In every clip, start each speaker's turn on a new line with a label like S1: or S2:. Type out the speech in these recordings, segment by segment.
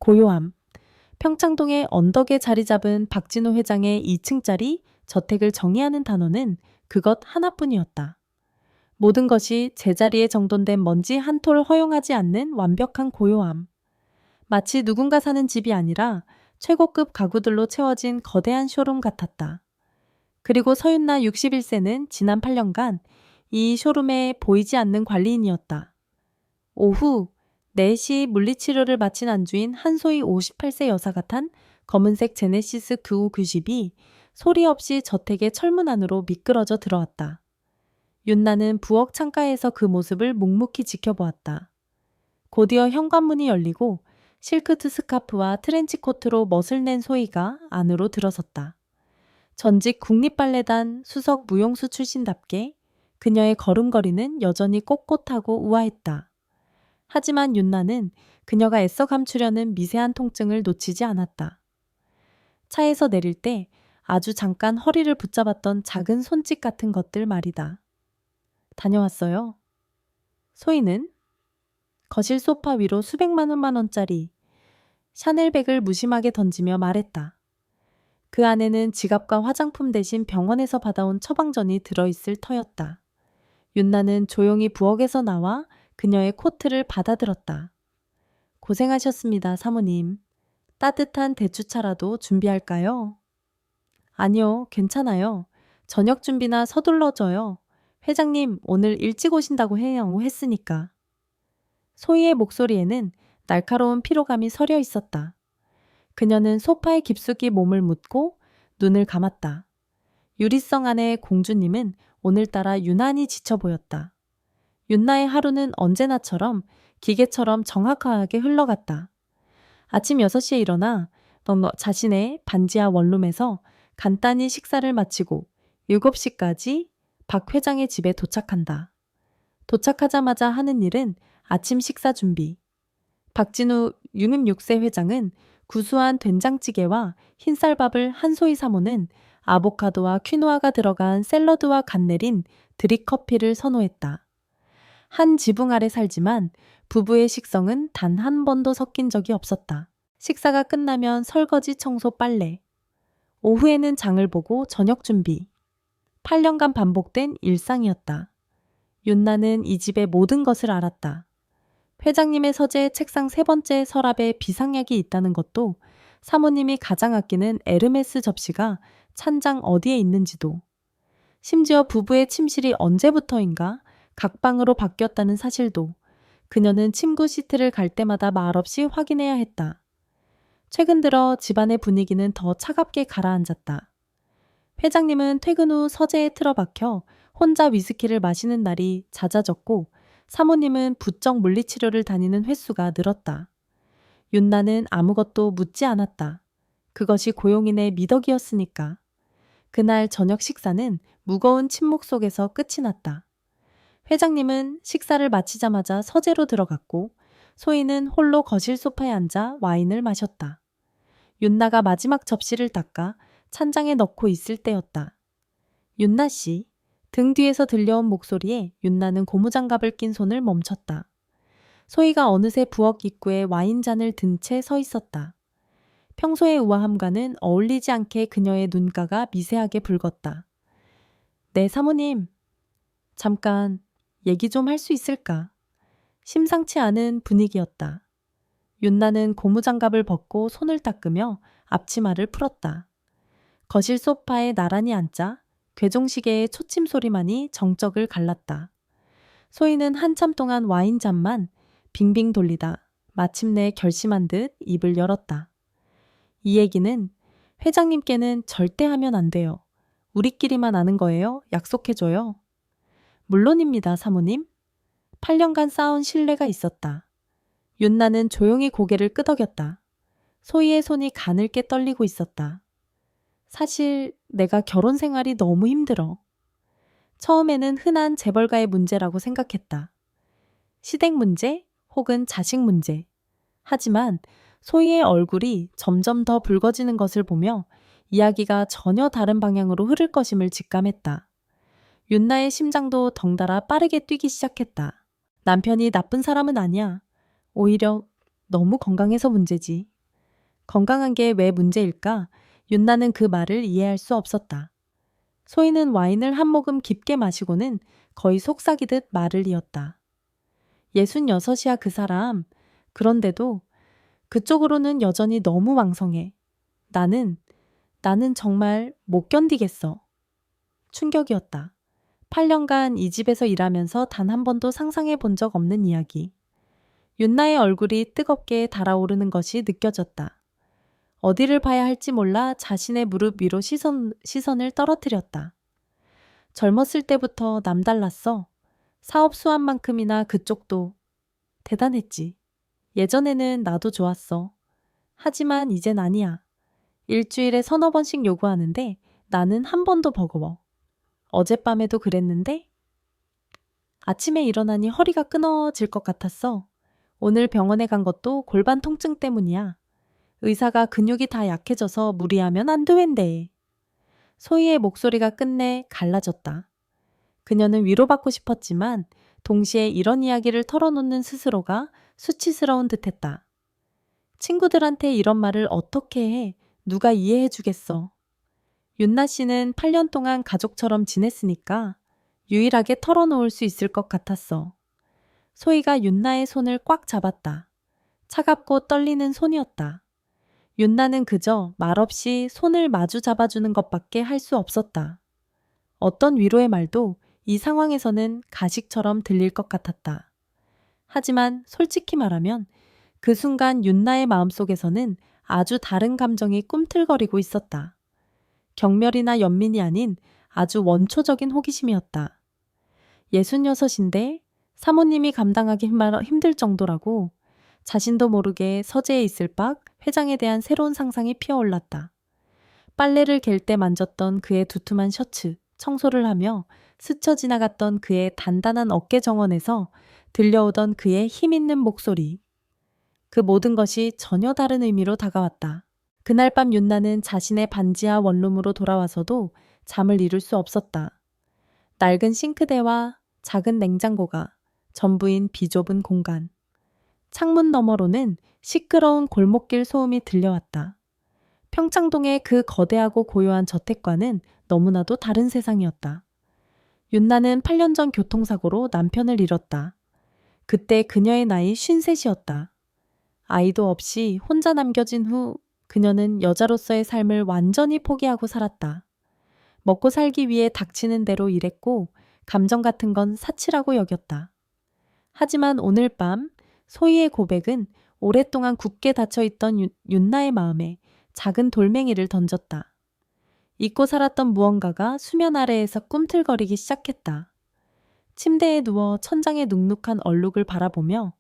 S1: 고요함. 평창동의 언덕에 자리 잡은 박진우 회장의 2층짜리 저택을 정의하는 단어는 그것 하나뿐이었다. 모든 것이 제자리에 정돈된 먼지 한 톨 허용하지 않는 완벽한 고요함. 마치 누군가 사는 집이 아니라 최고급 가구들로 채워진 거대한 쇼룸 같았다. 그리고 서윤나 61세는 지난 8년간 이 쇼룸에 보이지 않는 관리인이었다. 오후 4시 물리치료를 마친 안주인 한소희 58세 여사가 탄 검은색 제네시스 9590이 소리 없이 저택의 철문 안으로 미끄러져 들어왔다. 윤나는 부엌 창가에서 그 모습을 묵묵히 지켜보았다. 곧이어 현관문이 열리고 실크트 스카프와 트렌치코트로 멋을 낸 소희가 안으로 들어섰다. 전직 국립발레단 수석 무용수 출신답게 그녀의 걸음걸이는 여전히 꼿꼿하고 우아했다. 하지만 윤나는 그녀가 애써 감추려는 미세한 통증을 놓치지 않았다. 차에서 내릴 때 아주 잠깐 허리를 붙잡았던 작은 손짓 같은 것들 말이다. 다녀왔어요. 소희는 거실 소파 위로 수백만 원짜리 샤넬백을 무심하게 던지며 말했다. 그 안에는 지갑과 화장품 대신 병원에서 받아온 처방전이 들어있을 터였다. 윤나는 조용히 부엌에서 나와 그녀의 코트를 받아들었다. 고생하셨습니다, 사모님. 따뜻한 대추차라도 준비할까요? 아니요, 괜찮아요. 저녁 준비나 서둘러줘요. 회장님, 오늘 일찍 오신다고 했으니까. 소희의 목소리에는 날카로운 피로감이 서려 있었다. 그녀는 소파에 깊숙이 몸을 묻고 눈을 감았다. 유리성 안의 공주님은 오늘따라 유난히 지쳐 보였다. 윤나의 하루는 언제나처럼 기계처럼 정확하게 흘러갔다. 아침 6시에 일어나 자신의 반지하 원룸에서 간단히 식사를 마치고 7시까지 박 회장의 집에 도착한다. 도착하자마자 하는 일은 아침 식사 준비. 박진우 66세 회장은 구수한 된장찌개와 흰쌀밥을 한소희 사모는 아보카도와 퀴노아가 들어간 샐러드와 간 내린 드립커피를 선호했다. 한 지붕 아래 살지만 부부의 식성은 단 한 번도 섞인 적이 없었다. 식사가 끝나면 설거지, 청소, 빨래. 오후에는 장을 보고 저녁 준비. 8년간 반복된 일상이었다. 윤나는 이 집의 모든 것을 알았다. 회장님의 서재 책상 3번째 서랍에 비상약이 있다는 것도, 사모님이 가장 아끼는 에르메스 접시가 찬장 어디에 있는지도, 심지어 부부의 침실이 언제부터인가 각 방으로 바뀌었다는 사실도 그녀는 침구 시트를 갈 때마다 말없이 확인해야 했다. 최근 들어 집안의 분위기는 더 차갑게 가라앉았다. 회장님은 퇴근 후 서재에 틀어박혀 혼자 위스키를 마시는 날이 잦아졌고, 사모님은 부쩍 물리치료를 다니는 횟수가 늘었다. 윤나는 아무것도 묻지 않았다. 그것이 고용인의 미덕이었으니까. 그날 저녁 식사는 무거운 침묵 속에서 끝이 났다. 회장님은 식사를 마치자마자 서재로 들어갔고, 소희는 홀로 거실 소파에 앉아 와인을 마셨다. 윤나가 마지막 접시를 닦아 찬장에 넣고 있을 때였다. 윤나 씨. 등 뒤에서 들려온 목소리에 윤나는 고무장갑을 낀 손을 멈췄다. 소희가 어느새 부엌 입구에 와인잔을 든 채 서 있었다. 평소의 우아함과는 어울리지 않게 그녀의 눈가가 미세하게 붉었다. 네, 사모님. 잠깐 얘기 좀 할 수 있을까? 심상치 않은 분위기였다. 윤나는 고무장갑을 벗고 손을 닦으며 앞치마를 풀었다. 거실 소파에 나란히 앉자 괴종시계의 초침 소리만이 정적을 갈랐다. 소희는 한참 동안 와인잔만 빙빙 돌리다 마침내 결심한 듯 입을 열었다. 이 얘기는 회장님께는 절대 하면 안 돼요. 우리끼리만 아는 거예요. 약속해줘요. 물론입니다, 사모님. 8년간 쌓은 신뢰가 있었다. 윤나는 조용히 고개를 끄덕였다. 소희의 손이 가늘게 떨리고 있었다. 사실 내가 결혼 생활이 너무 힘들어. 처음에는 흔한 재벌가의 문제라고 생각했다. 시댁 문제 혹은 자식 문제. 하지만 소희의 얼굴이 점점 더 붉어지는 것을 보며 이야기가 전혀 다른 방향으로 흐를 것임을 직감했다. 윤나의 심장도 덩달아 빠르게 뛰기 시작했다. 남편이 나쁜 사람은 아니야. 오히려 너무 건강해서 문제지. 건강한 게 왜 문제일까? 윤나는 그 말을 이해할 수 없었다. 소희는 와인을 한 모금 깊게 마시고는 거의 속삭이듯 말을 이었다. 66이야 그 사람. 그런데도 그쪽으로는 여전히 너무 왕성해. 나는 정말 못 견디겠어. 충격이었다. 8년간 이 집에서 일하면서 단 한 번도 상상해 본 적 없는 이야기. 윤나의 얼굴이 뜨겁게 달아오르는 것이 느껴졌다. 어디를 봐야 할지 몰라 자신의 무릎 위로 시선을 떨어뜨렸다. 젊었을 때부터 남달랐어. 사업 수완만큼이나 그쪽도 대단했지. 예전에는 나도 좋았어. 하지만 이젠 아니야. 일주일에 서너 번씩 요구하는데 나는 한 번도 버거워. 어젯밤에도 그랬는데 아침에 일어나니 허리가 끊어질 것 같았어. 오늘 병원에 간 것도 골반 통증 때문이야. 의사가 근육이 다 약해져서 무리하면 안 되는데. 소희의 목소리가 끝내 갈라졌다. 그녀는 위로받고 싶었지만 동시에 이런 이야기를 털어놓는 스스로가 수치스러운 듯했다. 친구들한테 이런 말을 어떻게 해? 누가 이해해 주겠어. 윤나 씨는 8년 동안 가족처럼 지냈으니까 유일하게 털어놓을 수 있을 것 같았어. 소희가 윤나의 손을 꽉 잡았다. 차갑고 떨리는 손이었다. 윤나는 그저 말없이 손을 마주 잡아주는 것밖에 할 수 없었다. 어떤 위로의 말도 이 상황에서는 가식처럼 들릴 것 같았다. 하지만 솔직히 말하면 그 순간 윤나의 마음속에서는 아주 다른 감정이 꿈틀거리고 있었다. 경멸이나 연민이 아닌 아주 원초적인 호기심이었다. 66인데 사모님이 감당하기 힘들 정도라고. 자신도 모르게 서재에 있을 박 회장에 대한 새로운 상상이 피어올랐다. 빨래를 갤 때 만졌던 그의 두툼한 셔츠, 청소를 하며 스쳐 지나갔던 그의 단단한 어깨 정원에서 들려오던 그의 힘있는 목소리. 그 모든 것이 전혀 다른 의미로 다가왔다. 그날 밤 윤나는 자신의 반지하 원룸으로 돌아와서도 잠을 이룰 수 없었다. 낡은 싱크대와 작은 냉장고가 전부인 비좁은 공간. 창문 너머로는 시끄러운 골목길 소음이 들려왔다. 평창동의 그 거대하고 고요한 저택과는 너무나도 다른 세상이었다. 윤나는 8년 전 교통사고로 남편을 잃었다. 그때 그녀의 나이 53이었다. 아이도 없이 혼자 남겨진 후 그녀는 여자로서의 삶을 완전히 포기하고 살았다. 먹고 살기 위해 닥치는 대로 일했고 감정 같은 건 사치라고 여겼다. 하지만 오늘 밤 소희의 고백은 오랫동안 굳게 닫혀있던 윤나의 마음에 작은 돌멩이를 던졌다. 잊고 살았던 무언가가 수면 아래에서 꿈틀거리기 시작했다. 침대에 누워 천장의 눅눅한 얼룩을 바라보며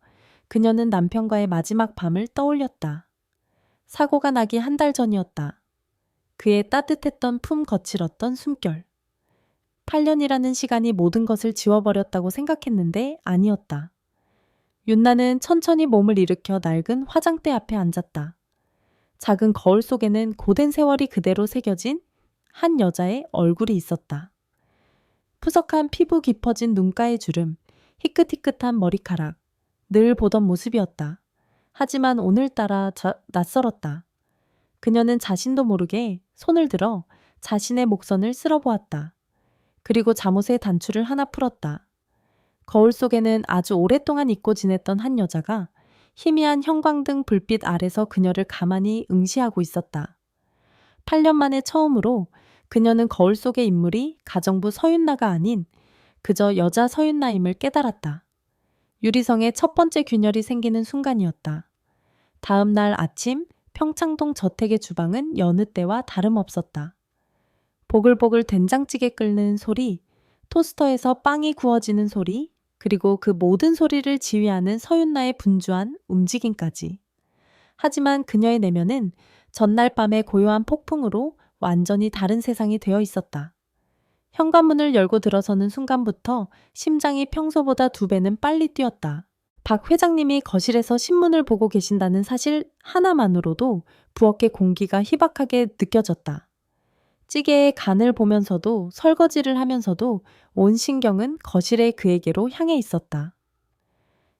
S1: 그녀는 남편과의 마지막 밤을 떠올렸다. 사고가 나기 한 달 전이었다. 그의 따뜻했던 품 거칠었던 숨결. 8년이라는 시간이 모든 것을 지워버렸다고 생각했는데 아니었다. 윤나는 천천히 몸을 일으켜 낡은 화장대 앞에 앉았다. 작은 거울 속에는 고된 세월이 그대로 새겨진 한 여자의 얼굴이 있었다. 푸석한 피부 깊어진 눈가의 주름, 희끗희끗한 머리카락, 늘 보던 모습이었다. 하지만 오늘따라 낯설었다. 그녀는 자신도 모르게 손을 들어 자신의 목선을 쓸어보았다. 그리고 잠옷의 단추를 하나 풀었다. 거울 속에는 아주 오랫동안 잊고 지냈던 한 여자가 희미한 형광등 불빛 아래서 그녀를 가만히 응시하고 있었다. 8년 만에 처음으로 그녀는 거울 속의 인물이 가정부 서윤나가 아닌 그저 여자 서윤나임을 깨달았다. 유리성에 첫 번째 균열이 생기는 순간이었다. 다음 날 아침 평창동 저택의 주방은 여느 때와 다름없었다. 보글보글 된장찌개 끓는 소리, 토스터에서 빵이 구워지는 소리, 그리고 그 모든 소리를 지휘하는 서윤나의 분주한 움직임까지. 하지만 그녀의 내면은 전날 밤의 고요한 폭풍으로 완전히 다른 세상이 되어 있었다. 현관문을 열고 들어서는 순간부터 심장이 평소보다 2배는 빨리 뛰었다. 박 회장님이 거실에서 신문을 보고 계신다는 사실 하나만으로도 부엌의 공기가 희박하게 느껴졌다. 찌개의 간을 보면서도 설거지를 하면서도 온 신경은 거실의 그에게로 향해 있었다.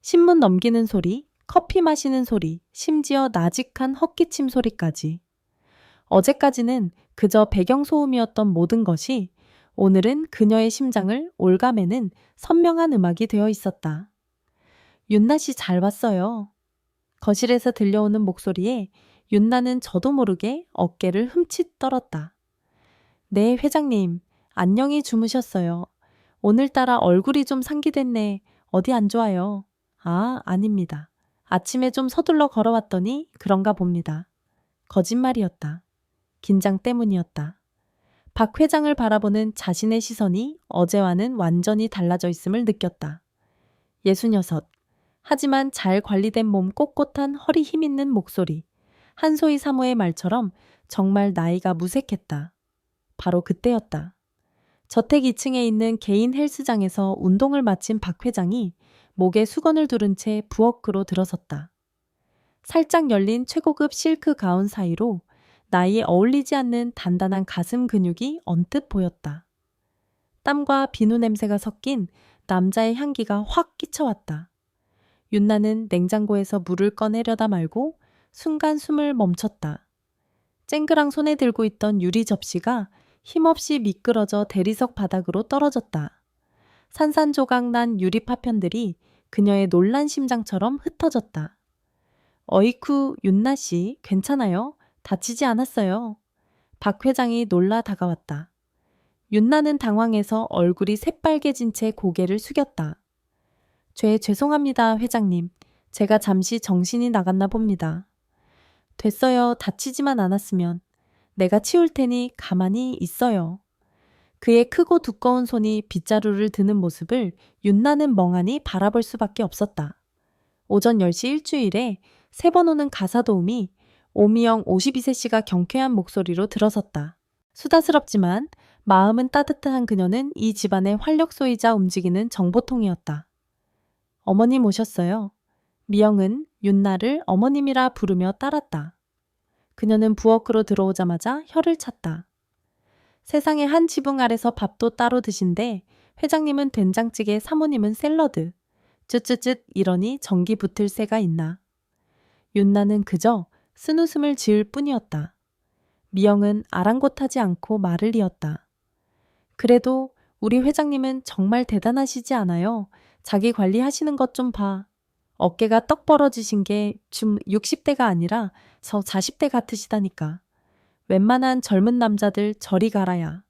S1: 신문 넘기는 소리, 커피 마시는 소리, 심지어 나직한 헛기침 소리까지. 어제까지는 그저 배경소음이었던 모든 것이 오늘은 그녀의 심장을 올가매는 선명한 음악이 되어 있었다. 윤나 씨 잘 왔어요. 거실에서 들려오는 목소리에 윤나는 저도 모르게 어깨를 흠칫 떨었다. 네, 회장님. 안녕히 주무셨어요. 오늘따라 얼굴이 좀 상기됐네. 어디 안 좋아요? 아, 아닙니다. 아침에 좀 서둘러 걸어왔더니 그런가 봅니다. 거짓말이었다. 긴장 때문이었다. 박 회장을 바라보는 자신의 시선이 어제와는 완전히 달라져 있음을 느꼈다. 66. 하지만 잘 관리된 몸 꼿꼿한 허리 힘있는 목소리. 한소희 사모의 말처럼 정말 나이가 무색했다. 바로 그때였다. 저택 2층에 있는 개인 헬스장에서 운동을 마친 박 회장이 목에 수건을 두른 채 부엌으로 들어섰다. 살짝 열린 최고급 실크 가운 사이로 나이에 어울리지 않는 단단한 가슴 근육이 언뜻 보였다. 땀과 비누 냄새가 섞인 남자의 향기가 확 끼쳐왔다. 윤나는 냉장고에서 물을 꺼내려다 말고 순간 숨을 멈췄다. 쨍그랑 손에 들고 있던 유리 접시가 힘없이 미끄러져 대리석 바닥으로 떨어졌다. 산산조각 난 유리 파편들이 그녀의 놀란 심장처럼 흩어졌다. 어이쿠, 윤나 씨, 괜찮아요? 다치지 않았어요. 박 회장이 놀라 다가왔다. 윤나는 당황해서 얼굴이 새빨개진 채 고개를 숙였다. 죄송합니다, 회장님. 제가 잠시 정신이 나갔나 봅니다. 됐어요. 다치지만 않았으면. 내가 치울 테니 가만히 있어요. 그의 크고 두꺼운 손이 빗자루를 드는 모습을 윤나는 멍하니 바라볼 수밖에 없었다. 오전 10시 일주일에 3번 오는 가사도우미 오미영 52세 씨가 경쾌한 목소리로 들어섰다. 수다스럽지만 마음은 따뜻한 그녀는 이 집안의 활력소이자 움직이는 정보통이었다. 어머님 오셨어요. 미영은 윤나를 어머님이라 부르며 따랐다. 그녀는 부엌으로 들어오자마자 혀를 찼다. 세상에 한 지붕 아래서 밥도 따로 드신데 회장님은 된장찌개, 사모님은 샐러드. 쯧쯧쯧 이러니 전기 붙을 새가 있나. 윤나는 그저 쓴웃음을 지을 뿐이었다. 미영은 아랑곳하지 않고 말을 이었다. 그래도 우리 회장님은 정말 대단하시지 않아요? 자기 관리하시는 것 좀 봐. 어깨가 떡 벌어지신 게 좀 60대가 아니라 저 40대 같으시다니까. 웬만한 젊은 남자들 저리 가라야.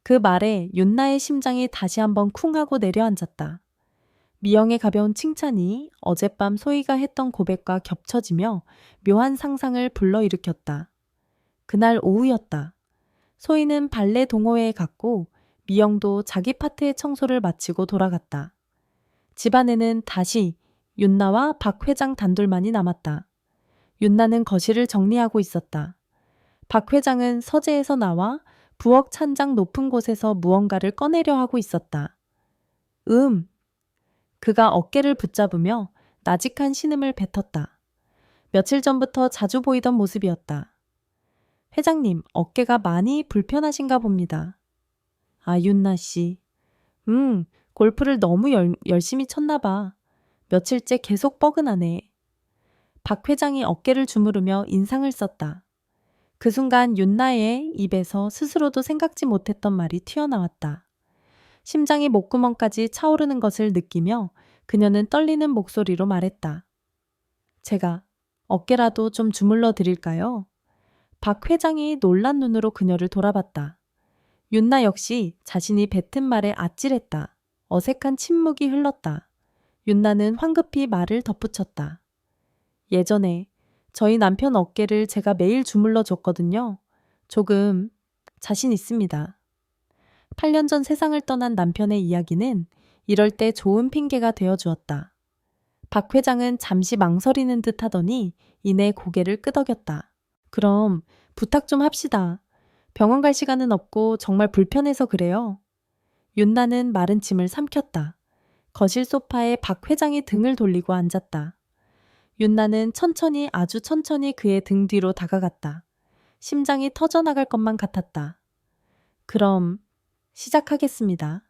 S1: 그 말에 윤나의 심장이 다시 한번 쿵 하고 내려앉았다. 미영의 가벼운 칭찬이 어젯밤 소희가 했던 고백과 겹쳐지며 묘한 상상을 불러일으켰다. 그날 오후였다. 소희는 발레 동호회에 갔고 미영도 자기 파트의 청소를 마치고 돌아갔다. 집안에는 다시 윤나와 박 회장 단둘만이 남았다. 윤나는 거실을 정리하고 있었다. 박 회장은 서재에서 나와 부엌 찬장 높은 곳에서 무언가를 꺼내려 하고 있었다. 그가 어깨를 붙잡으며 나직한 신음을 뱉었다. 며칠 전부터 자주 보이던 모습이었다. 회장님, 어깨가 많이 불편하신가 봅니다. 아, 윤나 씨. 골프를 너무 열심히 쳤나 봐. 며칠째 계속 뻐근하네. 박 회장이 어깨를 주무르며 인상을 썼다. 그 순간 윤나의 입에서 스스로도 생각지 못했던 말이 튀어나왔다. 심장이 목구멍까지 차오르는 것을 느끼며 그녀는 떨리는 목소리로 말했다. 제가 어깨라도 좀 주물러 드릴까요? 박 회장이 놀란 눈으로 그녀를 돌아봤다. 윤나 역시 자신이 뱉은 말에 아찔했다. 어색한 침묵이 흘렀다. 윤나는 황급히 말을 덧붙였다. 예전에 저희 남편 어깨를 제가 매일 주물러 줬거든요. 조금 자신 있습니다. 8년 전 세상을 떠난 남편의 이야기는 이럴 때 좋은 핑계가 되어 주었다. 박 회장은 잠시 망설이는 듯 하더니 이내 고개를 끄덕였다. 그럼 부탁 좀 합시다. 병원 갈 시간은 없고 정말 불편해서 그래요. 윤나는 마른 침을 삼켰다. 거실 소파에 박 회장이 등을 돌리고 앉았다. 윤나는 천천히 아주 천천히 그의 등 뒤로 다가갔다. 심장이 터져나갈 것만 같았다. 그럼 시작하겠습니다.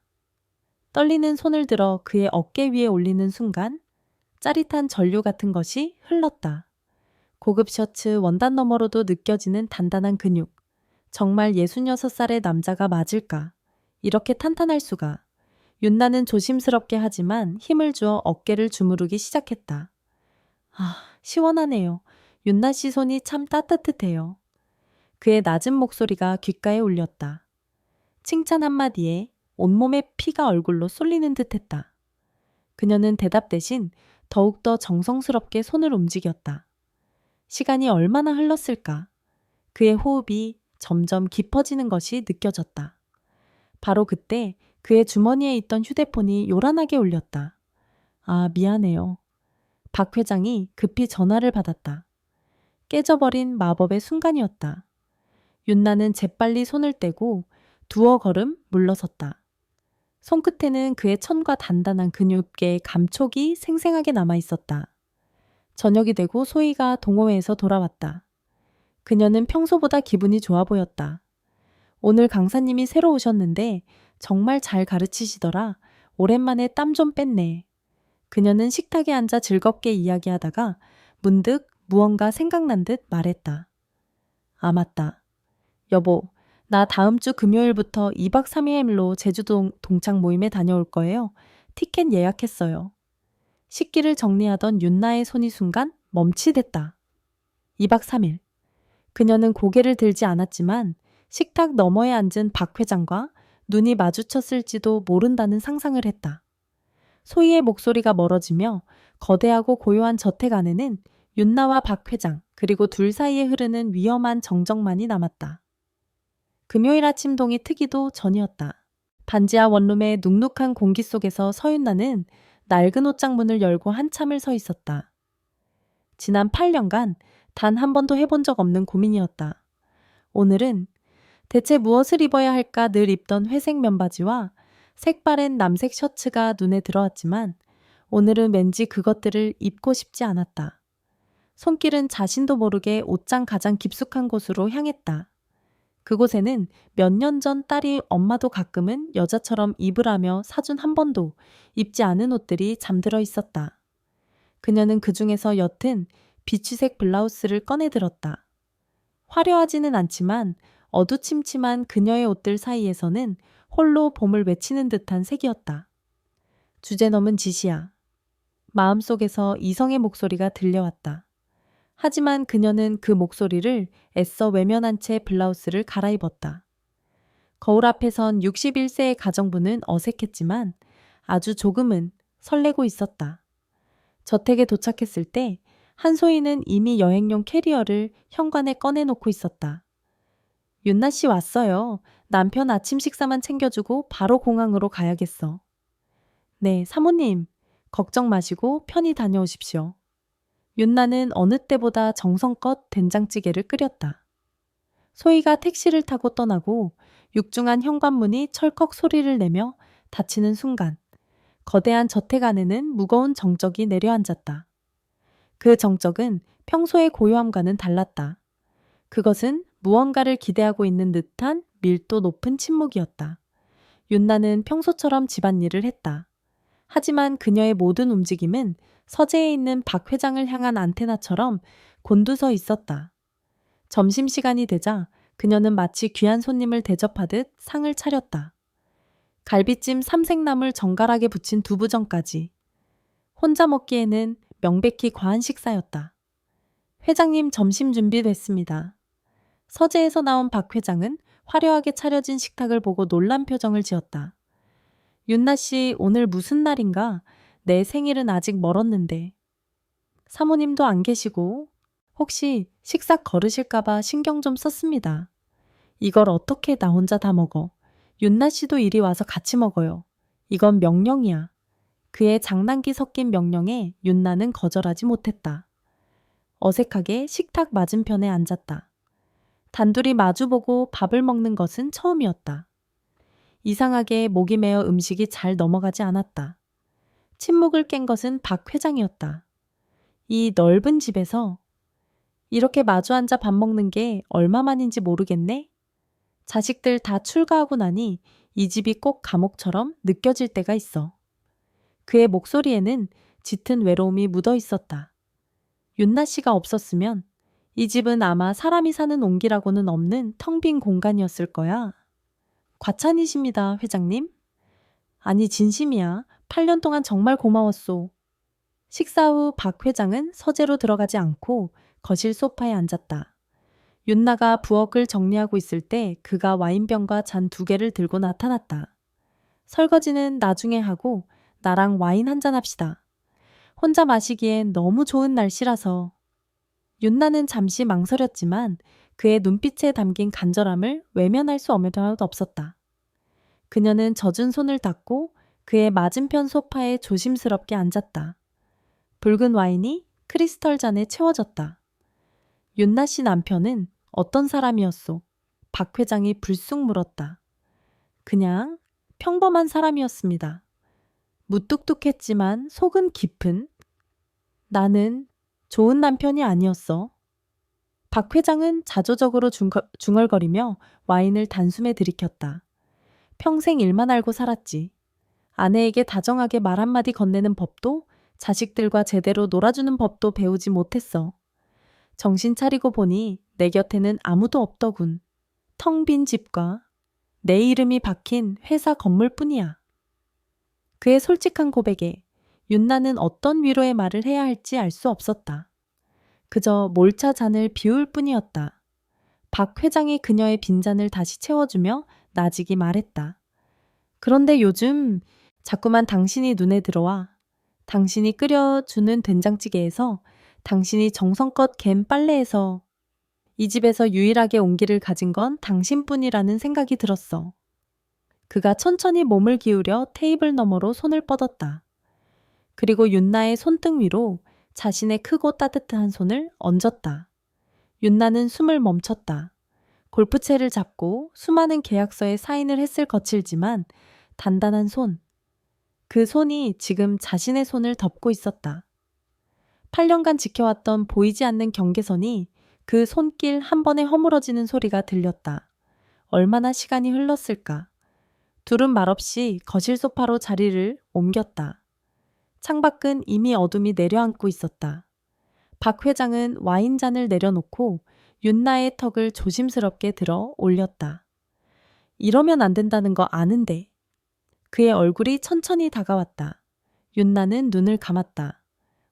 S1: 떨리는 손을 들어 그의 어깨 위에 올리는 순간 짜릿한 전류 같은 것이 흘렀다. 고급 셔츠 원단 너머로도 느껴지는 단단한 근육. 정말 66살의 남자가 맞을까? 이렇게 탄탄할 수가. 윤나는 조심스럽게 하지만 힘을 주어 어깨를 주무르기 시작했다. 아, 시원하네요. 윤나 씨 손이 참 따뜻해요. 그의 낮은 목소리가 귓가에 울렸다. 칭찬 한마디에 온몸에 피가 얼굴로 쏠리는 듯했다. 그녀는 대답 대신 더욱더 정성스럽게 손을 움직였다. 시간이 얼마나 흘렀을까? 그의 호흡이 점점 깊어지는 것이 느껴졌다. 바로 그때 그의 주머니에 있던 휴대폰이 요란하게 울렸다. 아, 미안해요. 박 회장이 급히 전화를 받았다. 깨져버린 마법의 순간이었다. 윤나는 재빨리 손을 떼고 두어 걸음 물러섰다. 손끝에는 그의 천과 단단한 근육의 감촉이 생생하게 남아 있었다. 저녁이 되고 소희가 동호회에서 돌아왔다. 그녀는 평소보다 기분이 좋아 보였다. 오늘 강사님이 새로 오셨는데 정말 잘 가르치시더라. 오랜만에 땀 좀 뺐네. 그녀는 식탁에 앉아 즐겁게 이야기하다가 문득 무언가 생각난 듯 말했다. 아, 맞다. 여보, 나 다음 주 금요일부터 2박 3일로 제주도 동창 모임에 다녀올 거예요. 티켓 예약했어요. 식기를 정리하던 윤나의 손이 순간 멈칫했다. 2박 3일. 그녀는 고개를 들지 않았지만 식탁 너머에 앉은 박 회장과 눈이 마주쳤을지도 모른다는 상상을 했다. 소희의 목소리가 멀어지며 거대하고 고요한 저택 안에는 윤나와 박 회장 그리고 둘 사이에 흐르는 위험한 정적만이 남았다. 금요일 아침 동이 트기도 전이었다. 반지하 원룸의 눅눅한 공기 속에서 서윤나는 낡은 옷장 문을 열고 한참을 서 있었다. 지난 8년간 단 한 번도 해본 적 없는 고민이었다. 오늘은 대체 무엇을 입어야 할까 늘 입던 회색 면바지와 색바랜 남색 셔츠가 눈에 들어왔지만 오늘은 왠지 그것들을 입고 싶지 않았다. 손길은 자신도 모르게 옷장 가장 깊숙한 곳으로 향했다. 그곳에는 몇 년 전 딸이 엄마도 가끔은 여자처럼 입으라며 사준 한 번도 입지 않은 옷들이 잠들어 있었다. 그녀는 그 중에서 옅은 비취색 블라우스를 꺼내 들었다. 화려하지는 않지만 어두침침한 그녀의 옷들 사이에서는 홀로 봄을 외치는 듯한 색이었다. 주제넘은 짓이야. 마음속에서 이성의 목소리가 들려왔다. 하지만 그녀는 그 목소리를 애써 외면한 채 블라우스를 갈아입었다. 거울 앞에 선 61세의 가정부는 어색했지만 아주 조금은 설레고 있었다. 저택에 도착했을 때 한소희는 이미 여행용 캐리어를 현관에 꺼내놓고 있었다. 윤나 씨 왔어요. 남편 아침 식사만 챙겨주고 바로 공항으로 가야겠어. 네, 사모님. 걱정 마시고 편히 다녀오십시오. 윤나는 어느 때보다 정성껏 된장찌개를 끓였다. 소희가 택시를 타고 떠나고 육중한 현관문이 철컥 소리를 내며 닫히는 순간 거대한 저택 안에는 무거운 정적이 내려앉았다. 그 정적은 평소의 고요함과는 달랐다. 그것은 무언가를 기대하고 있는 듯한 밀도 높은 침묵이었다. 윤나는 평소처럼 집안일을 했다. 하지만 그녀의 모든 움직임은 서재에 있는 박 회장을 향한 안테나처럼 곤두서 있었다. 점심시간이 되자 그녀는 마치 귀한 손님을 대접하듯 상을 차렸다. 갈비찜 삼색나물 정갈하게 부친 두부전까지. 혼자 먹기에는 명백히 과한 식사였다. 회장님 점심 준비됐습니다. 서재에서 나온 박 회장은 화려하게 차려진 식탁을 보고 놀란 표정을 지었다. 윤나 씨 오늘 무슨 날인가? 내 생일은 아직 멀었는데. 사모님도 안 계시고 혹시 식사 거르실까봐 신경 좀 썼습니다. 이걸 어떻게 나 혼자 다 먹어. 윤나 씨도 이리 와서 같이 먹어요. 이건 명령이야. 그의 장난기 섞인 명령에 윤나는 거절하지 못했다. 어색하게 식탁 맞은편에 앉았다. 단둘이 마주보고 밥을 먹는 것은 처음이었다. 이상하게 목이 메어 음식이 잘 넘어가지 않았다. 침묵을 깬 것은 박 회장이었다. 이 넓은 집에서 이렇게 마주 앉아 밥 먹는 게 얼마만인지 모르겠네? 자식들 다 출가하고 나니 이 집이 꼭 감옥처럼 느껴질 때가 있어. 그의 목소리에는 짙은 외로움이 묻어 있었다. 윤나 씨가 없었으면 이 집은 아마 사람이 사는 온기라고는 없는 텅 빈 공간이었을 거야. 과찬이십니다, 회장님. 아니, 진심이야. 8년 동안 정말 고마웠소. 식사 후 박 회장은 서재로 들어가지 않고 거실 소파에 앉았다. 윤나가 부엌을 정리하고 있을 때 그가 와인병과 잔 2개를 들고 나타났다. 설거지는 나중에 하고 나랑 와인 한잔 합시다. 혼자 마시기엔 너무 좋은 날씨라서. 윤나는 잠시 망설였지만 그의 눈빛에 담긴 간절함을 외면할 수 없었다. 그녀는 젖은 손을 닦고 그의 맞은편 소파에 조심스럽게 앉았다. 붉은 와인이 크리스털 잔에 채워졌다. 윤나 씨 남편은 어떤 사람이었소? 박 회장이 불쑥 물었다. 그냥 평범한 사람이었습니다. 무뚝뚝했지만 속은 깊은. 나는 좋은 남편이 아니었어. 박 회장은 자조적으로 중얼거리며 와인을 단숨에 들이켰다. 평생 일만 알고 살았지. 아내에게 다정하게 말 한마디 건네는 법도 자식들과 제대로 놀아주는 법도 배우지 못했어. 정신 차리고 보니 내 곁에는 아무도 없더군. 텅 빈 집과 내 이름이 박힌 회사 건물뿐이야. 그의 솔직한 고백에 윤나는 어떤 위로의 말을 해야 할지 알 수 없었다. 그저 몰차 잔을 비울 뿐이었다. 박 회장이 그녀의 빈잔을 다시 채워주며 나직이 말했다. 그런데 요즘 자꾸만 당신이 눈에 들어와. 당신이 끓여주는 된장찌개에서, 당신이 정성껏 갠 빨래에서, 이 집에서 유일하게 온기를 가진 건 당신뿐이라는 생각이 들었어. 그가 천천히 몸을 기울여 테이블 너머로 손을 뻗었다. 그리고 윤나의 손등 위로 자신의 크고 따뜻한 손을 얹었다. 윤나는 숨을 멈췄다. 골프채를 잡고 수많은 계약서에 사인을 했을 거칠지만 단단한 손. 그 손이 지금 자신의 손을 덮고 있었다. 8년간 지켜왔던 보이지 않는 경계선이 그 손길 한 번에 허물어지는 소리가 들렸다. 얼마나 시간이 흘렀을까. 둘은 말없이 거실 소파로 자리를 옮겼다. 창밖은 이미 어둠이 내려앉고 있었다. 박 회장은 와인잔을 내려놓고 윤나의 턱을 조심스럽게 들어 올렸다. 이러면 안 된다는 거 아는데. 그의 얼굴이 천천히 다가왔다. 윤나는 눈을 감았다.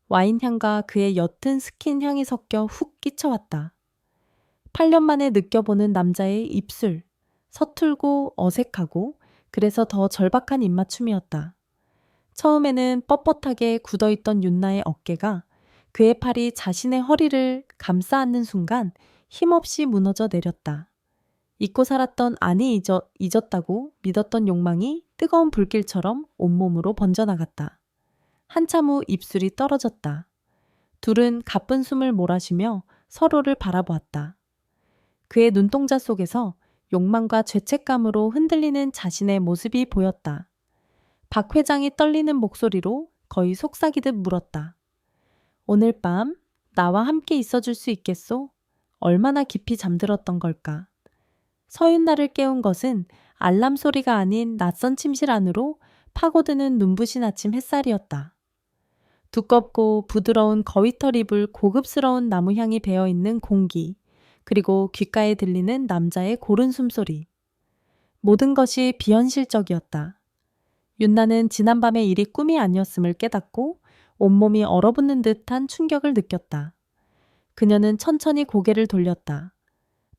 S1: 와인 향과 그의 옅은 스킨 향이 섞여 훅 끼쳐왔다. 8년 만에 느껴보는 남자의 입술. 서툴고 어색하고 그래서 더 절박한 입맞춤이었다. 처음에는 뻣뻣하게 굳어있던 윤나의 어깨가 그의 팔이 자신의 허리를 감싸 안는 순간 힘없이 무너져 내렸다. 잊고 살았던 안이 잊었다고 믿었던 욕망이 뜨거운 불길처럼 온몸으로 번져나갔다. 한참 후 입술이 떨어졌다. 둘은 가쁜 숨을 몰아쉬며 서로를 바라보았다. 그의 눈동자 속에서 욕망과 죄책감으로 흔들리는 자신의 모습이 보였다. 박 회장이 떨리는 목소리로 거의 속삭이듯 물었다. 오늘 밤 나와 함께 있어줄 수 있겠소? 얼마나 깊이 잠들었던 걸까? 서윤나를 깨운 것은 알람 소리가 아닌 낯선 침실 안으로 파고드는 눈부신 아침 햇살이었다. 두껍고 부드러운 거위털 이불 고급스러운 나무향이 배어있는 공기, 그리고 귓가에 들리는 남자의 고른 숨소리. 모든 것이 비현실적이었다. 윤나는 지난밤의 일이 꿈이 아니었음을 깨닫고 온몸이 얼어붙는 듯한 충격을 느꼈다. 그녀는 천천히 고개를 돌렸다.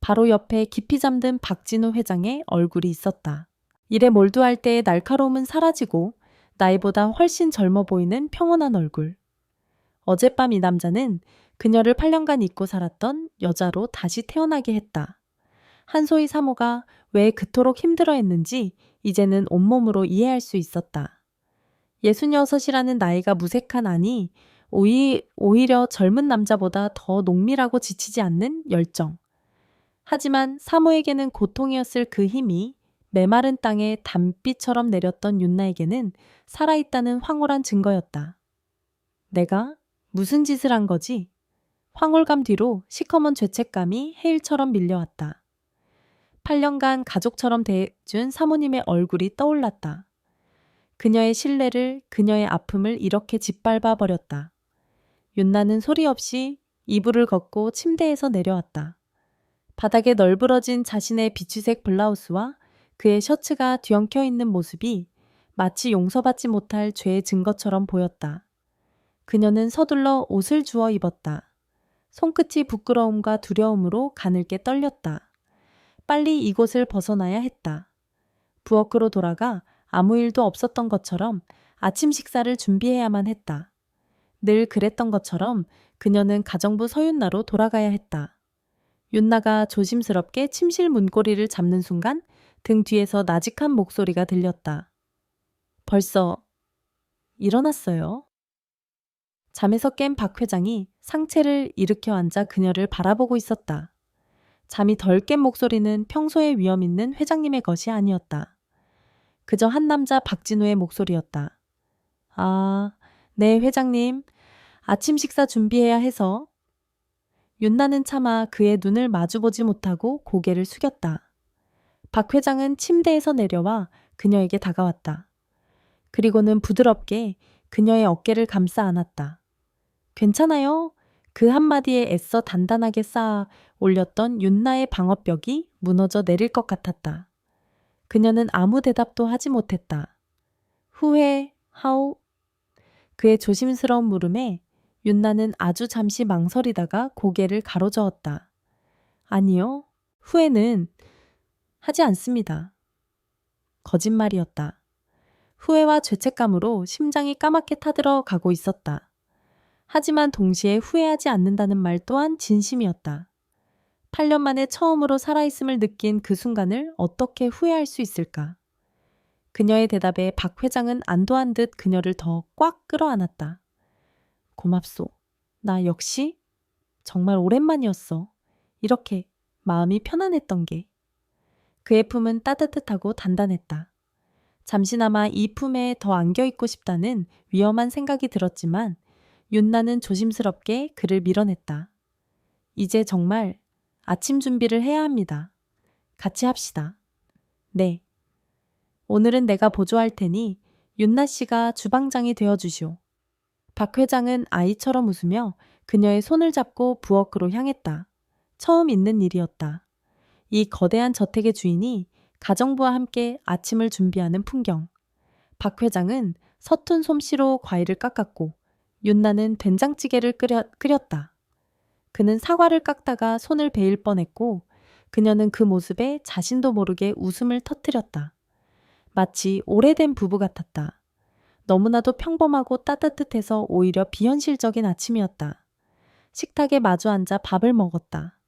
S1: 바로 옆에 깊이 잠든 박진우 회장의 얼굴이 있었다. 일에 몰두할 때의 날카로움은 사라지고 나이보다 훨씬 젊어 보이는 평온한 얼굴. 어젯밤 이 남자는 그녀를 8년간 잊고 살았던 여자로 다시 태어나게 했다. 한소희 사모가 왜 그토록 힘들어했는지 이제는 온몸으로 이해할 수 있었다. 66이라는 나이가 무색한 안이 오히려 젊은 남자보다 더 농밀하고 지치지 않는 열정. 하지만 사모에게는 고통이었을 그 힘이 메마른 땅에 담비처럼 내렸던 윤나에게는 살아있다는 황홀한 증거였다. 내가 무슨 짓을 한 거지? 황홀감 뒤로 시커먼 죄책감이 해일처럼 밀려왔다. 8년간 가족처럼 대해준 사모님의 얼굴이 떠올랐다. 그녀의 신뢰를, 그녀의 아픔을 이렇게 짓밟아 버렸다. 윤나는 소리 없이 이불을 걷고 침대에서 내려왔다. 바닥에 널브러진 자신의 비추색 블라우스와 그의 셔츠가 뒤엉켜 있는 모습이 마치 용서받지 못할 죄의 증거처럼 보였다. 그녀는 서둘러 옷을 주워 입었다. 손끝이 부끄러움과 두려움으로 가늘게 떨렸다. 빨리 이곳을 벗어나야 했다. 부엌으로 돌아가 아무 일도 없었던 것처럼 아침 식사를 준비해야만 했다. 늘 그랬던 것처럼 그녀는 가정부 서윤나로 돌아가야 했다. 윤나가 조심스럽게 침실 문고리를 잡는 순간 등 뒤에서 나직한 목소리가 들렸다. 벌써 일어났어요. 잠에서 깬 박 회장이 상체를 일으켜 앉아 그녀를 바라보고 있었다. 잠이 덜 깬 목소리는 평소에 위험 있는 회장님의 것이 아니었다. 그저 한 남자 박진우의 목소리였다. 아, 네 회장님. 아침 식사 준비해야 해서. 윤나는 차마 그의 눈을 마주보지 못하고 고개를 숙였다. 박 회장은 침대에서 내려와 그녀에게 다가왔다. 그리고는 부드럽게 그녀의 어깨를 감싸 안았다. 괜찮아요? 그 한마디에 애써 단단하게 쌓아 올렸던 윤나의 방어벽이 무너져 내릴 것 같았다. 그녀는 아무 대답도 하지 못했다. 후회하오? 그의 조심스러운 물음에 윤나는 아주 잠시 망설이다가 고개를 가로저었다. 아니요, 후회는 하지 않습니다. 거짓말이었다. 후회와 죄책감으로 심장이 까맣게 타들어 가고 있었다. 하지만 동시에 후회하지 않는다는 말 또한 진심이었다. 8년 만에 처음으로 살아있음을 느낀 그 순간을 어떻게 후회할 수 있을까? 그녀의 대답에 박 회장은 안도한 듯 그녀를 더 꽉 끌어안았다. 고맙소. 나 역시 정말 오랜만이었어. 이렇게 마음이 편안했던 게. 그의 품은 따뜻하고 단단했다. 잠시나마 이 품에 더 안겨있고 싶다는 위험한 생각이 들었지만 윤나는 조심스럽게 그를 밀어냈다. 이제 정말 아침 준비를 해야 합니다. 같이 합시다. 네. 오늘은 내가 보조할 테니 윤나 씨가 주방장이 되어주시오. 박 회장은 아이처럼 웃으며 그녀의 손을 잡고 부엌으로 향했다. 처음 있는 일이었다. 이 거대한 저택의 주인이 가정부와 함께 아침을 준비하는 풍경. 박 회장은 서툰 솜씨로 과일을 깎았고 윤나는 된장찌개를 끓였다. 그는 사과를 깎다가 손을 베일 뻔했고 그녀는 그 모습에 자신도 모르게 웃음을 터뜨렸다. 마치 오래된 부부 같았다. 너무나도 평범하고 따뜻해서 오히려 비현실적인 아침이었다. 식탁에 마주 앉아 밥을 먹었다.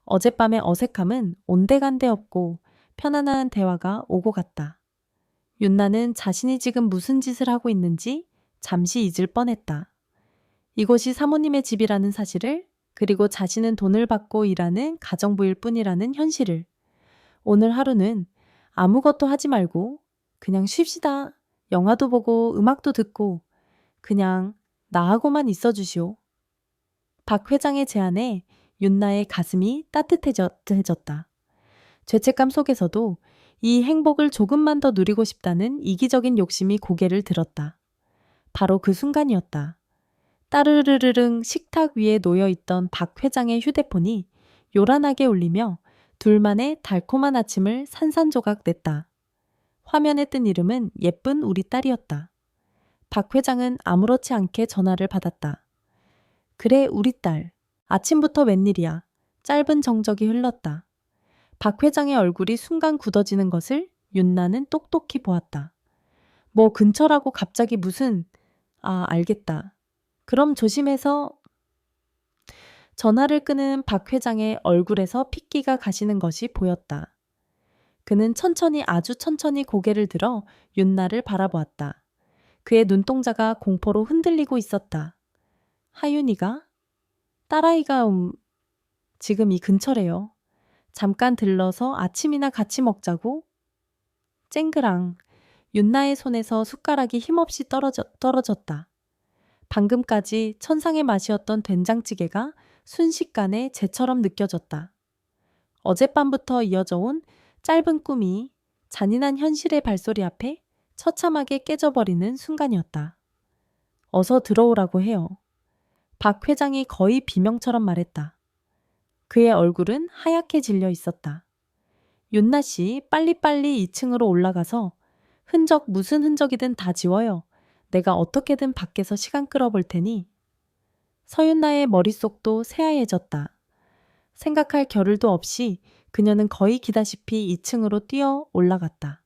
S1: 어젯밤의 어색함은 온데간데 없고 편안한 대화가 오고 갔다. 윤나는 자신이 지금 무슨 짓을 하고 있는지 잠시 잊을 뻔했다. 이곳이 사모님의 집이라는 사실을, 그리고 자신은 돈을 받고 일하는 가정부일 뿐이라는 현실을. 오늘 하루는 아무것도 하지 말고 그냥 쉽시다. 영화도 보고 음악도 듣고 그냥 나하고만 있어주시오. 박 회장의 제안에 윤나의 가슴이 따뜻해졌다. 죄책감 속에서도 이 행복을 조금만 더 누리고 싶다는 이기적인 욕심이 고개를 들었다. 바로 그 순간이었다. 따르르르릉 식탁 위에 놓여있던 박 회장의 휴대폰이 요란하게 울리며 둘만의 달콤한 아침을 산산조각 냈다. 화면에 뜬 이름은 예쁜 우리 딸이었다. 박 회장은 아무렇지 않게 전화를 받았다. 그래, 우리 딸. 아침부터 웬일이야. 짧은 정적이 흘렀다. 박 회장의 얼굴이 순간 굳어지는 것을 윤나는 똑똑히 보았다. 뭐 근처라고 갑자기 무슨... 알겠다. 그럼 조심해서... 전화를 끄는 박 회장의 얼굴에서 핏기가 가시는 것이 보였다. 그는 아주 천천히 고개를 들어 윤나를 바라보았다. 그의 눈동자가 공포로 흔들리고 있었다. 하윤이가? 딸아이가 지금 이 근처래요. 잠깐 들러서 아침이나 같이 먹자고? 쨍그랑. 윤나의 손에서 숟가락이 힘없이 떨어졌다. 방금까지 천상의 맛이었던 된장찌개가 순식간에 재처럼 느껴졌다. 어젯밤부터 이어져 온 짧은 꿈이 잔인한 현실의 발소리 앞에 처참하게 깨져버리는 순간이었다. 어서 들어오라고 해요. 박 회장이 거의 비명처럼 말했다. 그의 얼굴은 하얗게 질려 있었다. 윤나 씨, 빨리빨리 2층으로 올라가서 무슨 흔적이든 다 지워요. 내가 어떻게든 밖에서 시간 끌어볼 테니. 서윤나의 머릿속도 새하얘졌다. 생각할 겨를도 없이 그녀는 거의 기다시피 2층으로 뛰어 올라갔다.